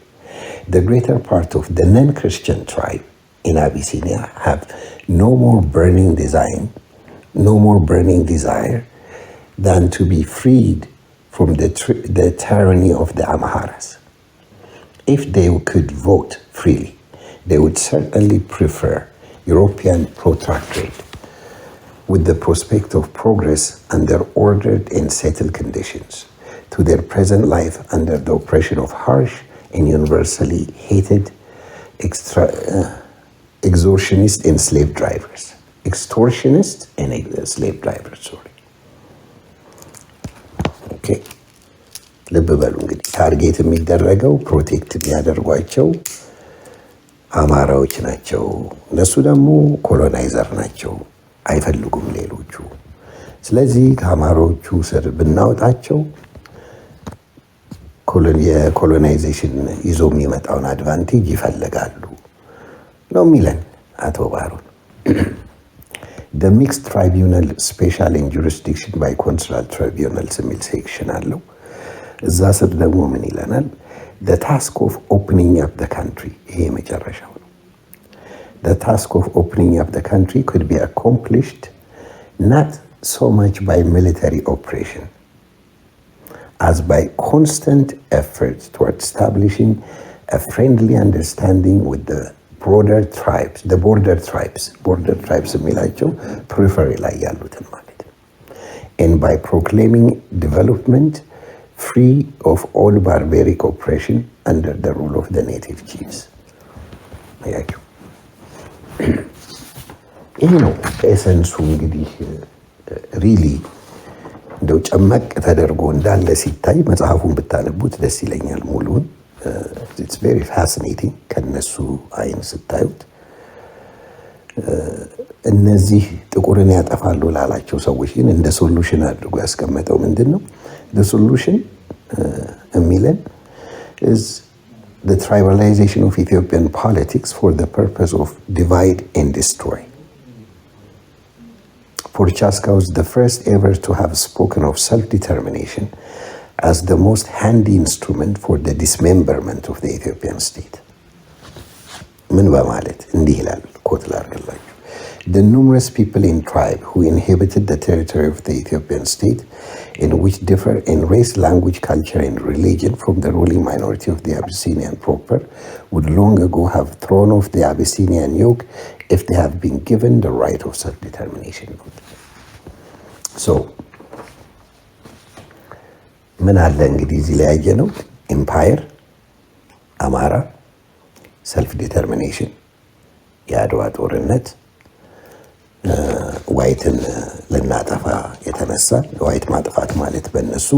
The greater part of the non-Christian tribe in Abyssinia have no more burning desire than to be freed from the tyranny of the Amharas. If they could vote freely, they would certainly prefer European protectorate with the prospect of progress under ordered and settled conditions to their present life under the oppression of harsh and universally hated extortionists and slave drivers. Extortionists and slave drivers, sorry. Okay. ልብ በሉ እንግዲህ ታርጌት የሚደረገው ፕሮቴክት የሚያደርጓቸው አማራዎች ናቸው። እነሱ ደግሞ ኮሎናይዘር ናቸው፣ አይፈልጉም ሌሎቹ። ስለዚህ ከአማራዎቹ ስር ብናወጣቸው የኮሎናይዜሽን ይዞ የሚመጣውን አድቫንቴጅ ይፈልጋሉ ነው የሚለን አቶ ባሮን። The mixed tribunal special and jurisdiction by consular tribunals የሚል ሴክሽን አለው። እዛ ስር ደግሞ ምን ይለናል? The task of opening up the country ይሄ መጨረሻው ነው። The task of opening up the country could be accomplished not so much by military operation as by constant efforts toward establishing a friendly understanding with the border tribes የሚላቸው ፕሪፈሪ ላይ ያሉትን ማለት ነው። And by proclaiming development free of all barbaric oppression under the rule of the native chiefs. አያችሁ፣ ይህ ነው ኤሰንሱ። እንግዲህ ሪሊ እንደው ጨመቅ ተደርጎ እንዳለ ሲታይ መጽሐፉን ብታነቡት ደስ ይለኛል ሙሉውን። It's very fascinating ከነሱ አይን ስታዩት። እነዚህ ጥቁርን ያጠፋሉ ላላቸው ሰዎች ግን እንደ ሶሉሽን አድርጎ ያስቀመጠው ምንድን ነው? The solution የሚለን is the tribalization of Ethiopian politics for the purpose of divide and destroy. For Chaska was the first ever to have spoken of self-determination as the most handy instrument for the dismemberment of the Ethiopian state. ምን በማለት እንዲህ ይላል፣ ኮት ላድርግላችሁ። The numerous people in tribe who inhabited the territory of the Ethiopian state, and which differ in race, language, culture, and religion from the ruling minority of the Abyssinian proper, would long ago have thrown off the Abyssinian yoke if they have been given the right of self-determination. So, ምን አለ እንግዲህ እዚህ ላይ ያየነው ኤምፓየር፣ አማራ፣ ሰልፍ ዲተርሚኔሽን፣ የአድዋ ጦርነት፣ ዋይትን ልናጠፋ የተነሳ ዋይት ማጥፋት ማለት በእነሱ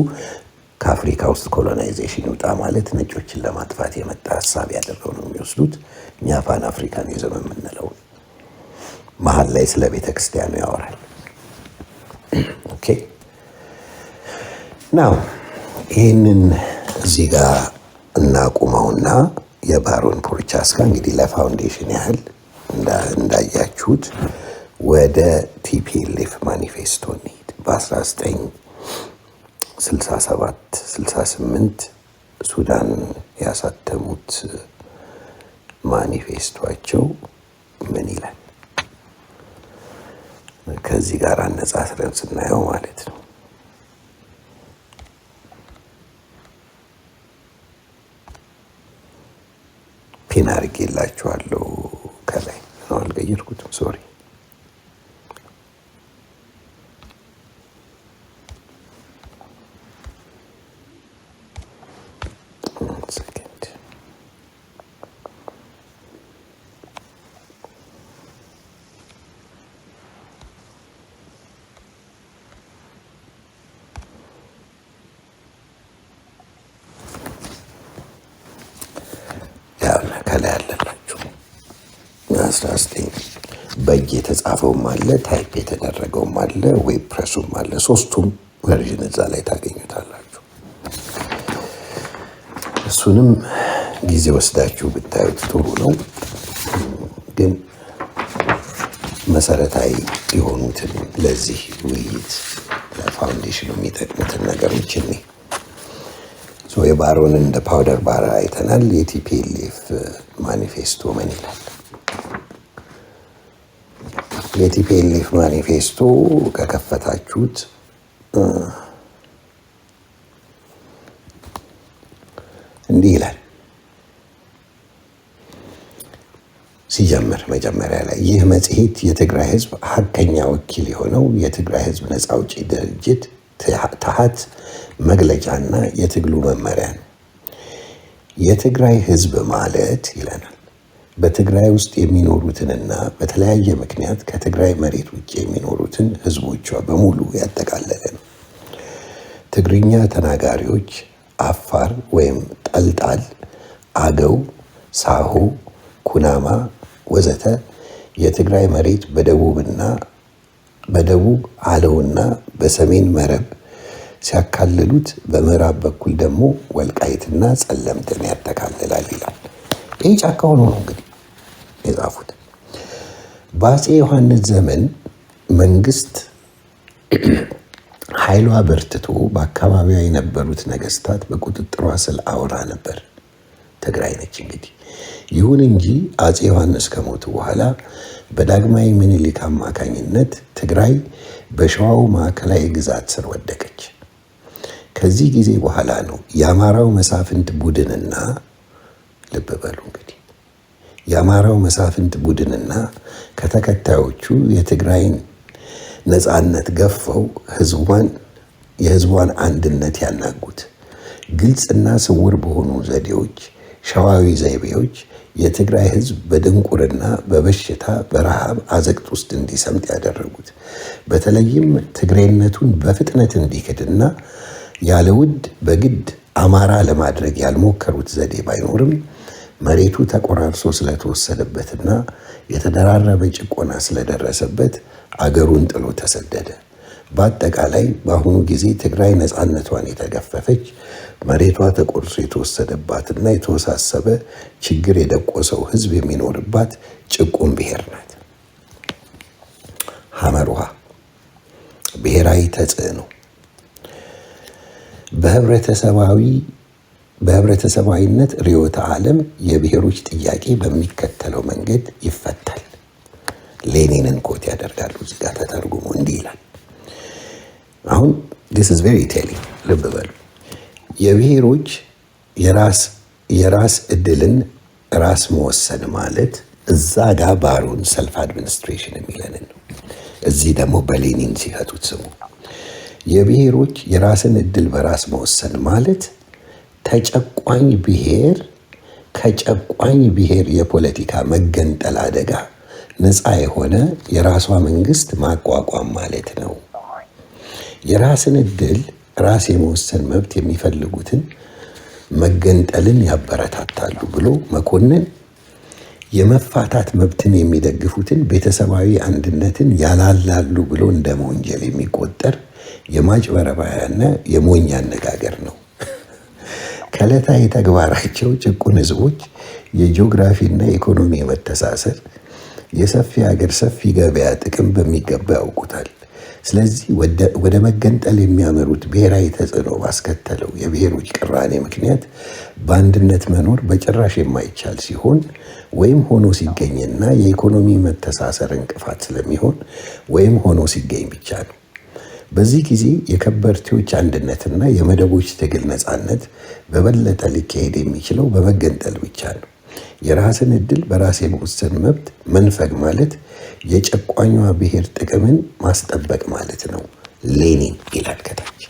ከአፍሪካ ውስጥ ኮሎናይዜሽን ይውጣ ማለት ነጮችን ለማጥፋት የመጣ ሀሳብ ያደረው ነው የሚወስዱት። እኛ ፓን አፍሪካኒዝም የምንለው መሀል ላይ ስለ ቤተ ክርስቲያኑ ያወራል። ኦኬ ናው ይህንን እዚህ ጋር እናቁመውና የባሮን ፖርቻስካ እንግዲህ ለፋውንዴሽን ያህል እንዳያችሁት ወደ ቲፒኤልኤፍ ማኒፌስቶ እንሂድ። በ1967-68 ሱዳን ያሳተሙት ማኒፌስቶቸው ምን ይላል? ከዚህ ጋር አነጻጽረን ስናየው ማለት ነው። ፒን አድርጌላችኋለሁ ከላይ ነው፣ አልቀየርኩትም። ሶሪ ከላይ ያለላችሁ 19 በእጅ የተጻፈውም አለ፣ ታይፕ የተደረገውም አለ፣ ዌብ ፕሬሱም አለ። ሶስቱም ቨርዥን እዛ ላይ ታገኙታላችሁ። እሱንም ጊዜ ወስዳችሁ ብታዩት ጥሩ ነው። ግን መሰረታዊ የሆኑትን ለዚህ ውይይት ለፋውንዴሽኑ የሚጠቅሙትን ነገሮች እኔ የባሮንን እንደ ፓውደር ባር አይተናል። የቲፒኤልኤፍ ማኒፌስቶ ምን ይላል? የቲፒኤልኤፍ ማኒፌስቶ ከከፈታችሁት እንዲህ ይላል። ሲጀምር መጀመሪያ ላይ ይህ መጽሔት የትግራይ ህዝብ ሀቀኛ ወኪል የሆነው የትግራይ ህዝብ ነፃ አውጪ ድርጅት ተሃት መግለጫና የትግሉ መመሪያ ነው። የትግራይ ህዝብ ማለት ይለናል በትግራይ ውስጥ የሚኖሩትንና በተለያየ ምክንያት ከትግራይ መሬት ውጭ የሚኖሩትን ህዝቦቿ በሙሉ ያጠቃለለ ነው። ትግርኛ ተናጋሪዎች፣ አፋር ወይም ጠልጣል፣ አገው፣ ሳሆ፣ ኩናማ ወዘተ የትግራይ መሬት በደቡብ አለውና በሰሜን መረብ ሲያካልሉት በምዕራብ በኩል ደግሞ ወልቃይትና ጸለምትን ያጠቃልላል ይላል። ይህ ጫካ ሆኖ ነው እንግዲህ የጻፉት። በአፄ ዮሐንስ ዘመን መንግስት ኃይሏ በርትቶ በአካባቢዋ የነበሩት ነገስታት በቁጥጥሯ ስር አውራ ነበር። ትግራይ ነች እንግዲህ። ይሁን እንጂ አፄ ዮሐንስ ከሞቱ በኋላ በዳግማዊ ምኒልክ አማካኝነት ትግራይ በሸዋው ማዕከላዊ ግዛት ስር ወደቀች። ከዚህ ጊዜ በኋላ ነው የአማራው መሳፍንት ቡድንና ልብ በሉ እንግዲህ የአማራው መሳፍንት ቡድንና ከተከታዮቹ የትግራይን ነፃነት ገፈው የህዝቧን አንድነት ያናጉት። ግልጽና ስውር በሆኑ ዘዴዎች፣ ሸዋዊ ዘይቤዎች የትግራይ ህዝብ በድንቁርና በበሽታ በረሃብ አዘቅት ውስጥ እንዲሰምጥ ያደረጉት። በተለይም ትግሬነቱን በፍጥነት እንዲክድና ያለ ውድ በግድ አማራ ለማድረግ ያልሞከሩት ዘዴ ባይኖርም መሬቱ ተቆራርሶ ስለተወሰደበትና የተደራረበ ጭቆና ስለደረሰበት አገሩን ጥሎ ተሰደደ። በአጠቃላይ በአሁኑ ጊዜ ትግራይ ነፃነቷን የተገፈፈች መሬቷ ተቆርሶ የተወሰደባትና የተወሳሰበ ችግር የደቆሰው ህዝብ የሚኖርባት ጭቁን ብሔር ናት። ሐመሩሃ ብሔራዊ ተጽዕኖ በህብረተሰባዊነት ርዕዮተ ዓለም የብሔሮች ጥያቄ በሚከተለው መንገድ ይፈታል። ሌኒንን ኮት ያደርጋሉ። እዚህ ጋር ተተርጉሞ እንዲህ ይላል። አሁን this is very telling ልብ በሉ። የብሔሮች የራስ እድልን ራስ መወሰን ማለት እዛ ጋር ባሮን ሰልፍ አድሚኒስትሬሽን የሚለንን ነው። እዚህ ደግሞ በሌኒን ሲፈቱት ስሙ የብሔሮች የራስን እድል በራስ መወሰን ማለት ተጨቋኝ ብሔር ከጨቋኝ ብሔር የፖለቲካ መገንጠል አደጋ ነፃ የሆነ የራሷ መንግስት ማቋቋም ማለት ነው። የራስን እድል ራስ የመወሰን መብት የሚፈልጉትን መገንጠልን ያበረታታሉ ብሎ መኮንን የመፋታት መብትን የሚደግፉትን ቤተሰባዊ አንድነትን ያላላሉ ብሎ እንደ ወንጀል የሚቆጠር የማጭበረባያና የሞኝ አነጋገር ነው። ከዕለታዊ ተግባራቸው ጭቁን ህዝቦች የጂኦግራፊና የኢኮኖሚ መተሳሰር፣ የሰፊ ሀገር ሰፊ ገበያ ጥቅም በሚገባ ያውቁታል። ስለዚህ ወደ መገንጠል የሚያመሩት ብሔራዊ ተጽዕኖ ባስከተለው የብሔሮች ቅራኔ ምክንያት በአንድነት መኖር በጭራሽ የማይቻል ሲሆን ወይም ሆኖ ሲገኝና የኢኮኖሚ መተሳሰር እንቅፋት ስለሚሆን ወይም ሆኖ ሲገኝ ብቻ ነው። በዚህ ጊዜ የከበርቴዎች አንድነትና የመደቦች ትግል ነፃነት በበለጠ ሊካሄድ የሚችለው በመገንጠል ብቻ ነው። የራስን እድል በራስ የመወሰን መብት መንፈግ ማለት የጨቋኟ ብሔር ጥቅምን ማስጠበቅ ማለት ነው። ሌኒን ይላል ከታች።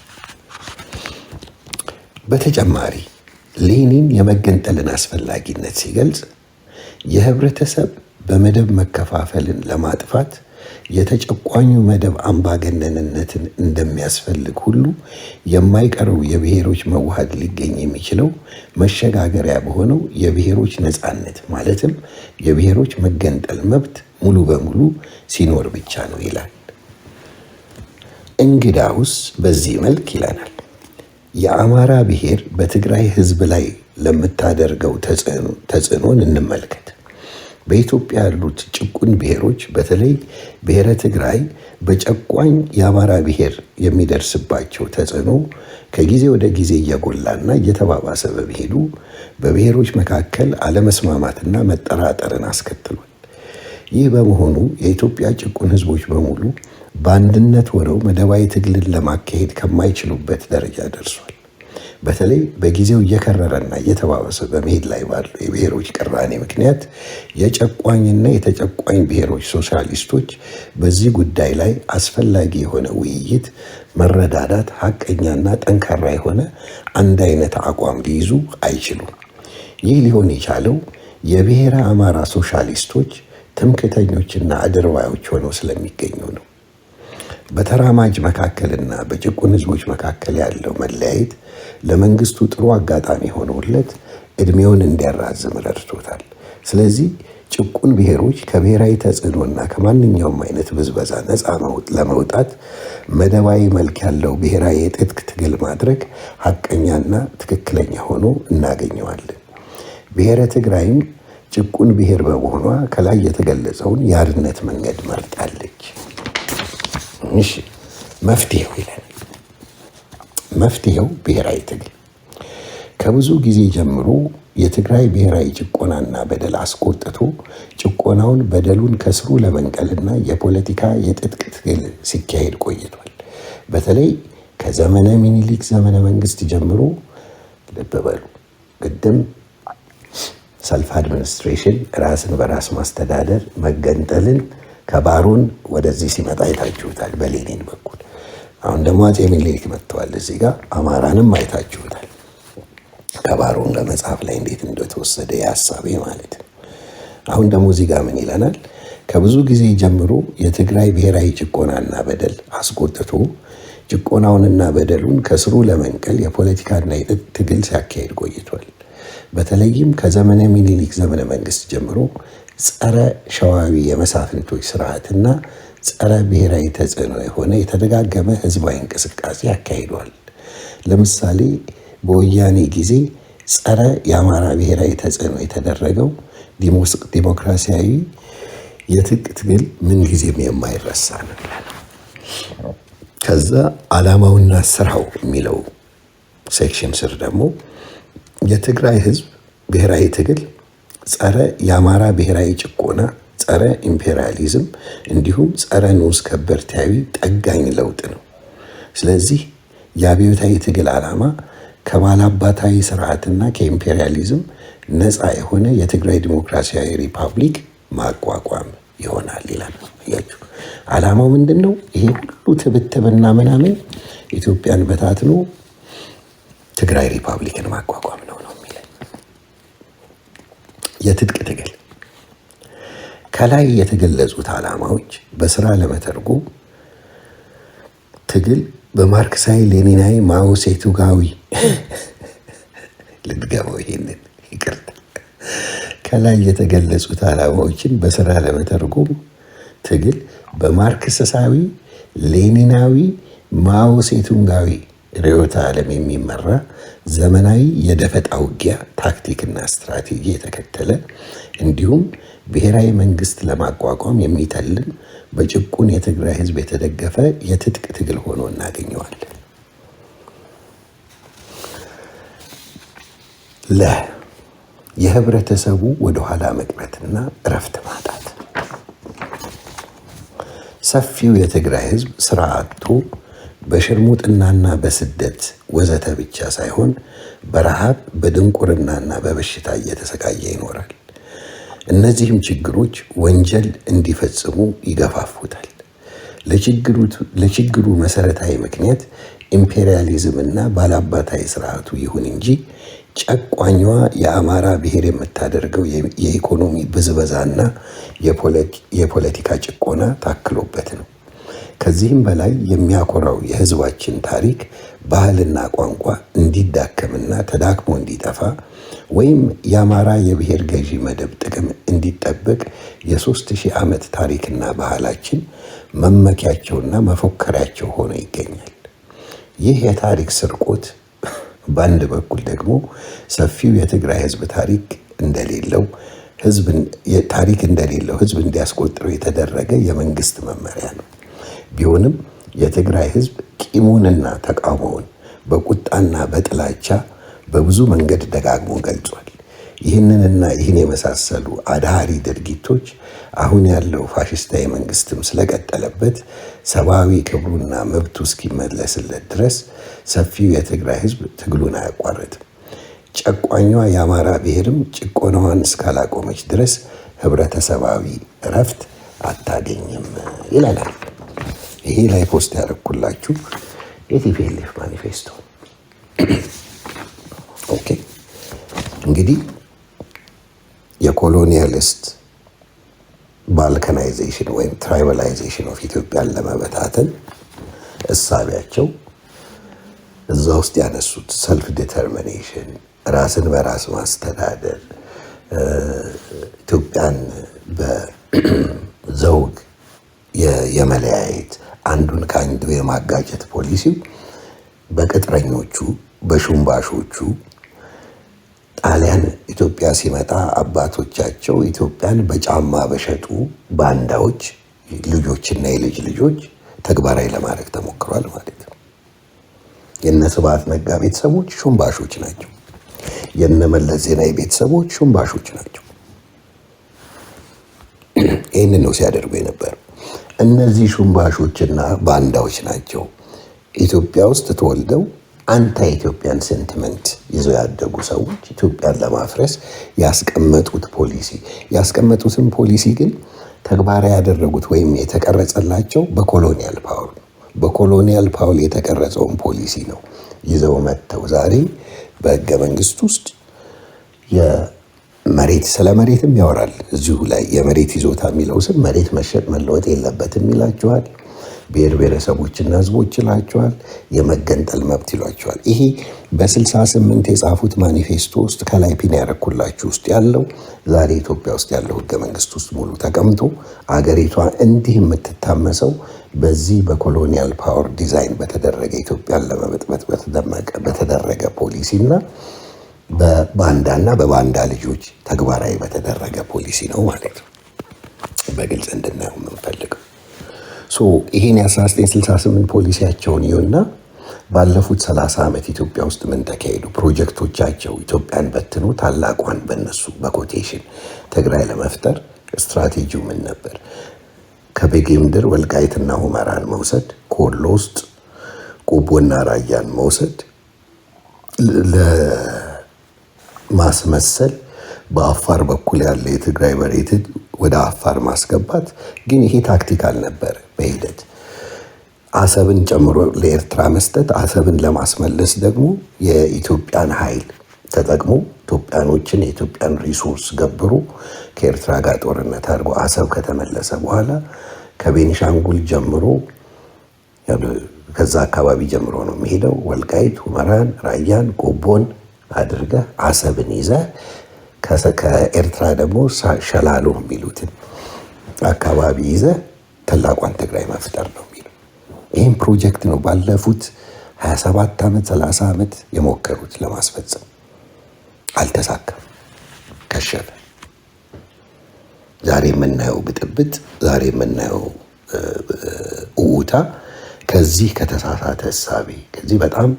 በተጨማሪ ሌኒን የመገንጠልን አስፈላጊነት ሲገልጽ የህብረተሰብ በመደብ መከፋፈልን ለማጥፋት የተጨቋኙ መደብ አምባገነንነትን እንደሚያስፈልግ ሁሉ የማይቀረው የብሔሮች መዋሃድ ሊገኝ የሚችለው መሸጋገሪያ በሆነው የብሔሮች ነፃነት ማለትም የብሔሮች መገንጠል መብት ሙሉ በሙሉ ሲኖር ብቻ ነው ይላል። እንግዳውስ በዚህ መልክ ይለናል። የአማራ ብሔር በትግራይ ህዝብ ላይ ለምታደርገው ተጽዕኖን እንመልከት። በኢትዮጵያ ያሉት ጭቁን ብሔሮች በተለይ ብሔረ ትግራይ በጨቋኝ የአማራ ብሔር የሚደርስባቸው ተጽዕኖ ከጊዜ ወደ ጊዜ እየጎላና እየተባባሰ በመሄዱ በብሔሮች መካከል አለመስማማትና መጠራጠርን አስከትሏል። ይህ በመሆኑ የኢትዮጵያ ጭቁን ህዝቦች በሙሉ በአንድነት ሆነው መደባዊ ትግልን ለማካሄድ ከማይችሉበት ደረጃ ደርሷል። በተለይ በጊዜው እየከረረና እየተባባሰ በመሄድ ላይ ባለው የብሔሮች ቅራኔ ምክንያት የጨቋኝና የተጨቋኝ ብሔሮች ሶሻሊስቶች በዚህ ጉዳይ ላይ አስፈላጊ የሆነ ውይይት፣ መረዳዳት፣ ሀቀኛና ጠንካራ የሆነ አንድ አይነት አቋም ሊይዙ አይችሉም። ይህ ሊሆን የቻለው የብሔረ አማራ ሶሻሊስቶች ትምክህተኞችና አድርባዮች ሆነው ስለሚገኙ ነው። በተራማጅ መካከልና በጭቁን ህዝቦች መካከል ያለው መለያየት ለመንግስቱ ጥሩ አጋጣሚ ሆኖለት እድሜውን እንዲያራዝም ረድቶታል። ስለዚህ ጭቁን ብሔሮች ከብሔራዊ ተጽዕኖና ከማንኛውም አይነት ብዝበዛ ነፃ ለመውጣት መደባዊ መልክ ያለው ብሔራዊ የትጥቅ ትግል ማድረግ ሀቀኛና ትክክለኛ ሆኖ እናገኘዋለን። ብሔረ ትግራይም ጭቁን ብሔር በመሆኗ ከላይ የተገለጸውን የአርነት መንገድ መርጣለች። እሺ፣ መፍትሄው ይላል። መፍትሄው ብሔራዊ ትግል ከብዙ ጊዜ ጀምሮ የትግራይ ብሔራዊ ጭቆናና በደል አስቆጥቶ ጭቆናውን በደሉን ከስሩ ለመንቀልና የፖለቲካ የትጥቅ ትግል ሲካሄድ ቆይቷል። በተለይ ከዘመነ ሚኒሊክ ዘመነ መንግስት ጀምሮ ልብ በሉ ቅድም ሰልፍ አድሚኒስትሬሽን ራስን በራስ ማስተዳደር መገንጠልን ከባሮን ወደዚህ ሲመጣ አይታችሁታል በሌኒን በኩል። አሁን ደግሞ አፄ ሚኒሊክ መጥተዋል። እዚህ ጋር አማራንም አይታችሁታል ከባሮን ጋር መጽሐፍ ላይ እንዴት እንደተወሰደ የሀሳቤ ማለት ነው። አሁን ደግሞ እዚህ ጋር ምን ይለናል? ከብዙ ጊዜ ጀምሮ የትግራይ ብሔራዊ ጭቆናና በደል አስቆጥቶ ጭቆናውንና በደሉን ከስሩ ለመንቀል የፖለቲካና የትጥቅ ትግል ሲያካሄድ ቆይቷል። በተለይም ከዘመነ ሚኒሊክ ዘመነ መንግስት ጀምሮ ጸረ ሸዋዊ የመሳፍንቶች ስርዓትና ጸረ ብሔራዊ ተጽዕኖ የሆነ የተደጋገመ ህዝባዊ እንቅስቃሴ ያካሂዷል። ለምሳሌ በወያኔ ጊዜ ጸረ የአማራ ብሔራዊ ተጽዕኖ የተደረገው ዲሞክራሲያዊ የትጥቅ ትግል ምንጊዜም የማይረሳ ነው። ከዛ ዓላማውና ስራው የሚለው ሴክሽን ስር ደግሞ የትግራይ ህዝብ ብሔራዊ ትግል ጸረ የአማራ ብሔራዊ ጭቆና፣ ጸረ ኢምፔሪያሊዝም እንዲሁም ጸረ ንዑስ ከበርቴያዊ ጠጋኝ ለውጥ ነው። ስለዚህ የአብዮታዊ ትግል ዓላማ ከባላባታዊ ስርዓትና ከኢምፔሪያሊዝም ነፃ የሆነ የትግራይ ዲሞክራሲያዊ ሪፐብሊክ ማቋቋም ይሆናል ይላል። አያችሁ ዓላማው ምንድን ነው? ይሄ ሁሉ ትብትብና ምናምን ኢትዮጵያን በታትኖ ትግራይ ሪፐብሊክን ማቋቋም ነው የሚለው። የትጥቅ ትግል ከላይ የተገለጹት ዓላማዎች በስራ ለመተርጎም ትግል በማርክሳዊ ሌኒናዊ ማኦ ሴቱጋዊ ልድገመው ይሄንን ይቅርታ። ከላይ የተገለጹት ዓላማዎችን በስራ ለመተርጎም ትግል በማርክሳዊ ሌኒናዊ ማኦ ሴቱጋዊ ርዕዮተ ዓለም የሚመራ ዘመናዊ የደፈጣ ውጊያ ታክቲክና ስትራቴጂ የተከተለ እንዲሁም ብሔራዊ መንግስት ለማቋቋም የሚተልም በጭቁን የትግራይ ህዝብ የተደገፈ የትጥቅ ትግል ሆኖ እናገኘዋለን። የህብረተሰቡ ወደኋላ መቅረትና እረፍት ማጣት። ሰፊው የትግራይ ህዝብ ስራ አጥቶ በሽርሙጥናና በስደት ወዘተ ብቻ ሳይሆን በረሃብ በድንቁርናና በበሽታ እየተሰቃየ ይኖራል። እነዚህም ችግሮች ወንጀል እንዲፈጽሙ ይገፋፉታል። ለችግሩ መሰረታዊ ምክንያት ኢምፔሪያሊዝምና ባላባታዊ ስርዓቱ ይሁን እንጂ ጨቋኛዋ የአማራ ብሔር የምታደርገው የኢኮኖሚ ብዝበዛና የፖለቲካ ጭቆና ታክሎበት ነው። ከዚህም በላይ የሚያኮራው የህዝባችን ታሪክ፣ ባህልና ቋንቋ እንዲዳከምና ተዳክሞ እንዲጠፋ ወይም የአማራ የብሔር ገዢ መደብ ጥቅም እንዲጠበቅ የ3000 ዓመት ታሪክና ባህላችን መመኪያቸውና መፎከሪያቸው ሆኖ ይገኛል። ይህ የታሪክ ስርቆት በአንድ በኩል ደግሞ ሰፊው የትግራይ ህዝብ ታሪክ እንደሌለው ህዝብ እንዲያስቆጥረው የተደረገ የመንግስት መመሪያ ነው። ቢሆንም የትግራይ ህዝብ ቂሙንና ተቃውሞውን በቁጣና በጥላቻ በብዙ መንገድ ደጋግሞ ገልጿል። ይህን የመሳሰሉ አድሃሪ ድርጊቶች አሁን ያለው ፋሽስታዊ መንግስትም ስለቀጠለበት ሰብአዊ ክብሩና መብቱ እስኪመለስለት ድረስ ሰፊው የትግራይ ህዝብ ትግሉን አያቋርጥም። ጨቋኟ የአማራ ብሔርም ጭቆናዋን እስካላቆመች ድረስ ህብረተሰባዊ እረፍት አታገኝም ይለናል። ይሄ ላይ ፖስት ያደረኩላችሁ የቲፒኤልኤፍ ማኒፌስቶ። ኦኬ እንግዲህ የኮሎኒያሊስት ባልካናይዜሽን ወይም ትራይባላይዜሽን ኦፍ ኢትዮጵያን ለመበታተን እሳቢያቸው እዛ ውስጥ ያነሱት ሰልፍ ዲተርሚኔሽን፣ ራስን በራስ ማስተዳደር፣ ኢትዮጵያን በዘውግ የመለያየት አንዱን ከአንዱ የማጋጨት ፖሊሲው በቅጥረኞቹ በሹምባሾቹ ጣሊያን ኢትዮጵያ ሲመጣ አባቶቻቸው ኢትዮጵያን በጫማ በሸጡ ባንዳዎች ልጆችና የልጅ ልጆች ተግባራዊ ለማድረግ ተሞክሯል ማለት ነው። የነ ስብሐት ነጋ ቤተሰቦች ሹምባሾች ናቸው። የነ መለስ ዜናዊ ቤተሰቦች ሹምባሾች ናቸው። ይህንን ነው ሲያደርጉ የነበረው። እነዚህ ሹምባሾችና ባንዳዎች ናቸው ኢትዮጵያ ውስጥ ተወልደው አንታይ ኢትዮጵያን ሴንቲመንት ይዘው ያደጉ ሰዎች ኢትዮጵያን ለማፍረስ ያስቀመጡትን ፖሊሲ ግን ተግባራዊ ያደረጉት ወይም የተቀረጸላቸው በኮሎኒያል ፓወር ነው። በኮሎኒያል ፓወር የተቀረጸውን ፖሊሲ ነው ይዘው መጥተው ዛሬ በህገ መንግስት ውስጥ ስለ መሬትም ያወራል። እዚሁ ላይ የመሬት ይዞታ የሚለው ስም መሬት መሸጥ መለወጥ የለበትም ይላቸዋል። ብሔር ብሔረሰቦችና ህዝቦች ይላቸዋል። የመገንጠል መብት ይሏቸዋል። ይሄ በ68 የጻፉት ማኒፌስቶ ውስጥ ከላይ ፒን ያረኩላችሁ ውስጥ ያለው ዛሬ ኢትዮጵያ ውስጥ ያለው ህገ መንግስት ውስጥ ሙሉ ተቀምጦ አገሪቷ እንዲህ የምትታመሰው በዚህ በኮሎኒያል ፓወር ዲዛይን በተደረገ ኢትዮጵያን ለመበጥበጥ በተደረገ ፖሊሲና በባንዳ ልጆች ተግባራዊ በተደረገ ፖሊሲ ነው ማለት ነው። በግልጽ እንድናየው የምንፈልገው ይሄን የ1968 ፖሊሲያቸውን ይሁንና ባለፉት 30 ዓመት ኢትዮጵያ ውስጥ ምን ተካሄዱ? ፕሮጀክቶቻቸው ኢትዮጵያን በትኖ ታላቋን በነሱ በኮቴሽን ትግራይ ለመፍጠር ስትራቴጂው ምን ነበር? ከቤጌ ምድር ወልቃይትና ሁመራን መውሰድ፣ ከወሎ ውስጥ ቆቦና ራያን መውሰድ፣ ለማስመሰል በአፋር በኩል ያለ የትግራይ መሬትን ወደ አፋር ማስገባት። ግን ይሄ ታክቲካል ነበር። በሂደት አሰብን ጨምሮ ለኤርትራ መስጠት፣ አሰብን ለማስመለስ ደግሞ የኢትዮጵያን ኃይል ተጠቅሞ ኢትዮጵያኖችን የኢትዮጵያን ሪሶርስ ገብሮ ከኤርትራ ጋር ጦርነት አድርጎ አሰብ ከተመለሰ በኋላ ከቤኒሻንጉል ጀምሮ ከዛ አካባቢ ጀምሮ ነው የሚሄደው። ወልቃይት፣ ሁመራን፣ ራያን፣ ቆቦን አድርገህ አሰብን ይዘህ ከኤርትራ ደግሞ ሸላሎ የሚሉትን አካባቢ ይዘህ ታላቋን ትግራይ መፍጠር ነው የሚለው። ይህም ፕሮጀክት ነው ባለፉት 27 ዓመት 30 ዓመት የሞከሩት ለማስፈጸም። አልተሳካም፣ ከሸፈ። ዛሬ የምናየው ብጥብጥ፣ ዛሬ የምናየው እውታ ከዚህ ከተሳሳተ እሳቤ፣ ከዚህ በጣም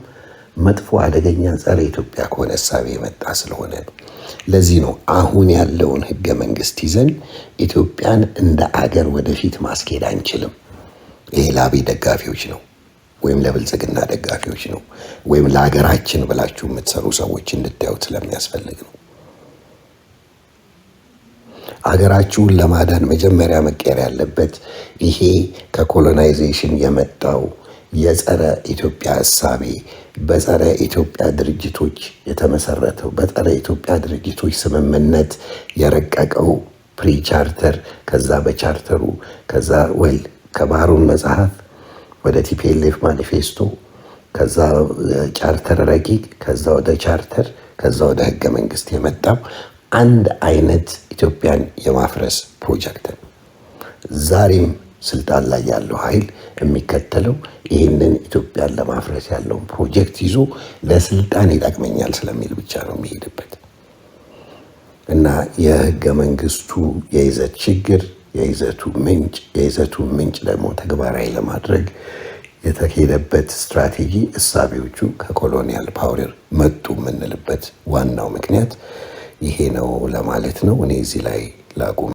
መጥፎ አደገኛ ጸረ ኢትዮጵያ ከሆነ እሳቤ የመጣ ስለሆነ ነው። ለዚህ ነው አሁን ያለውን ህገ መንግስት ይዘን ኢትዮጵያን እንደ አገር ወደፊት ማስኬድ አንችልም። ይሄ ለአብይ ደጋፊዎች ነው፣ ወይም ለብልጽግና ደጋፊዎች ነው፣ ወይም ለሀገራችን ብላችሁ የምትሰሩ ሰዎች እንድታዩት ስለሚያስፈልግ ነው። አገራችሁን ለማዳን መጀመሪያ መቀየር ያለበት ይሄ ከኮሎናይዜሽን የመጣው የጸረ ኢትዮጵያ እሳቤ፣ በጸረ ኢትዮጵያ ድርጅቶች የተመሰረተው፣ በጸረ ኢትዮጵያ ድርጅቶች ስምምነት የረቀቀው ፕሪቻርተር፣ ከዛ በቻርተሩ፣ ከዛ ከባህሩን መጽሐፍ ወደ ቲፒኤልኤፍ ማኒፌስቶ፣ ከዛ ቻርተር ረቂቅ፣ ከዛ ወደ ቻርተር፣ ከዛ ወደ ህገ መንግስት የመጣው አንድ አይነት ኢትዮጵያን የማፍረስ ፕሮጀክት ነው። ዛሬም ስልጣን ላይ ያለው ኃይል የሚከተለው ይህንን ኢትዮጵያን ለማፍረስ ያለውን ፕሮጀክት ይዞ ለስልጣን ይጠቅመኛል ስለሚል ብቻ ነው የሚሄድበት እና የህገ መንግስቱ የይዘት ችግር፣ የይዘቱ ምንጭ ደግሞ ተግባራዊ ለማድረግ የተካሄደበት ስትራቴጂ፣ እሳቤዎቹ ከኮሎኒያል ፓወር መጡ የምንልበት ዋናው ምክንያት ይሄ ነው ለማለት ነው። እኔ እዚህ ላይ ላቁም።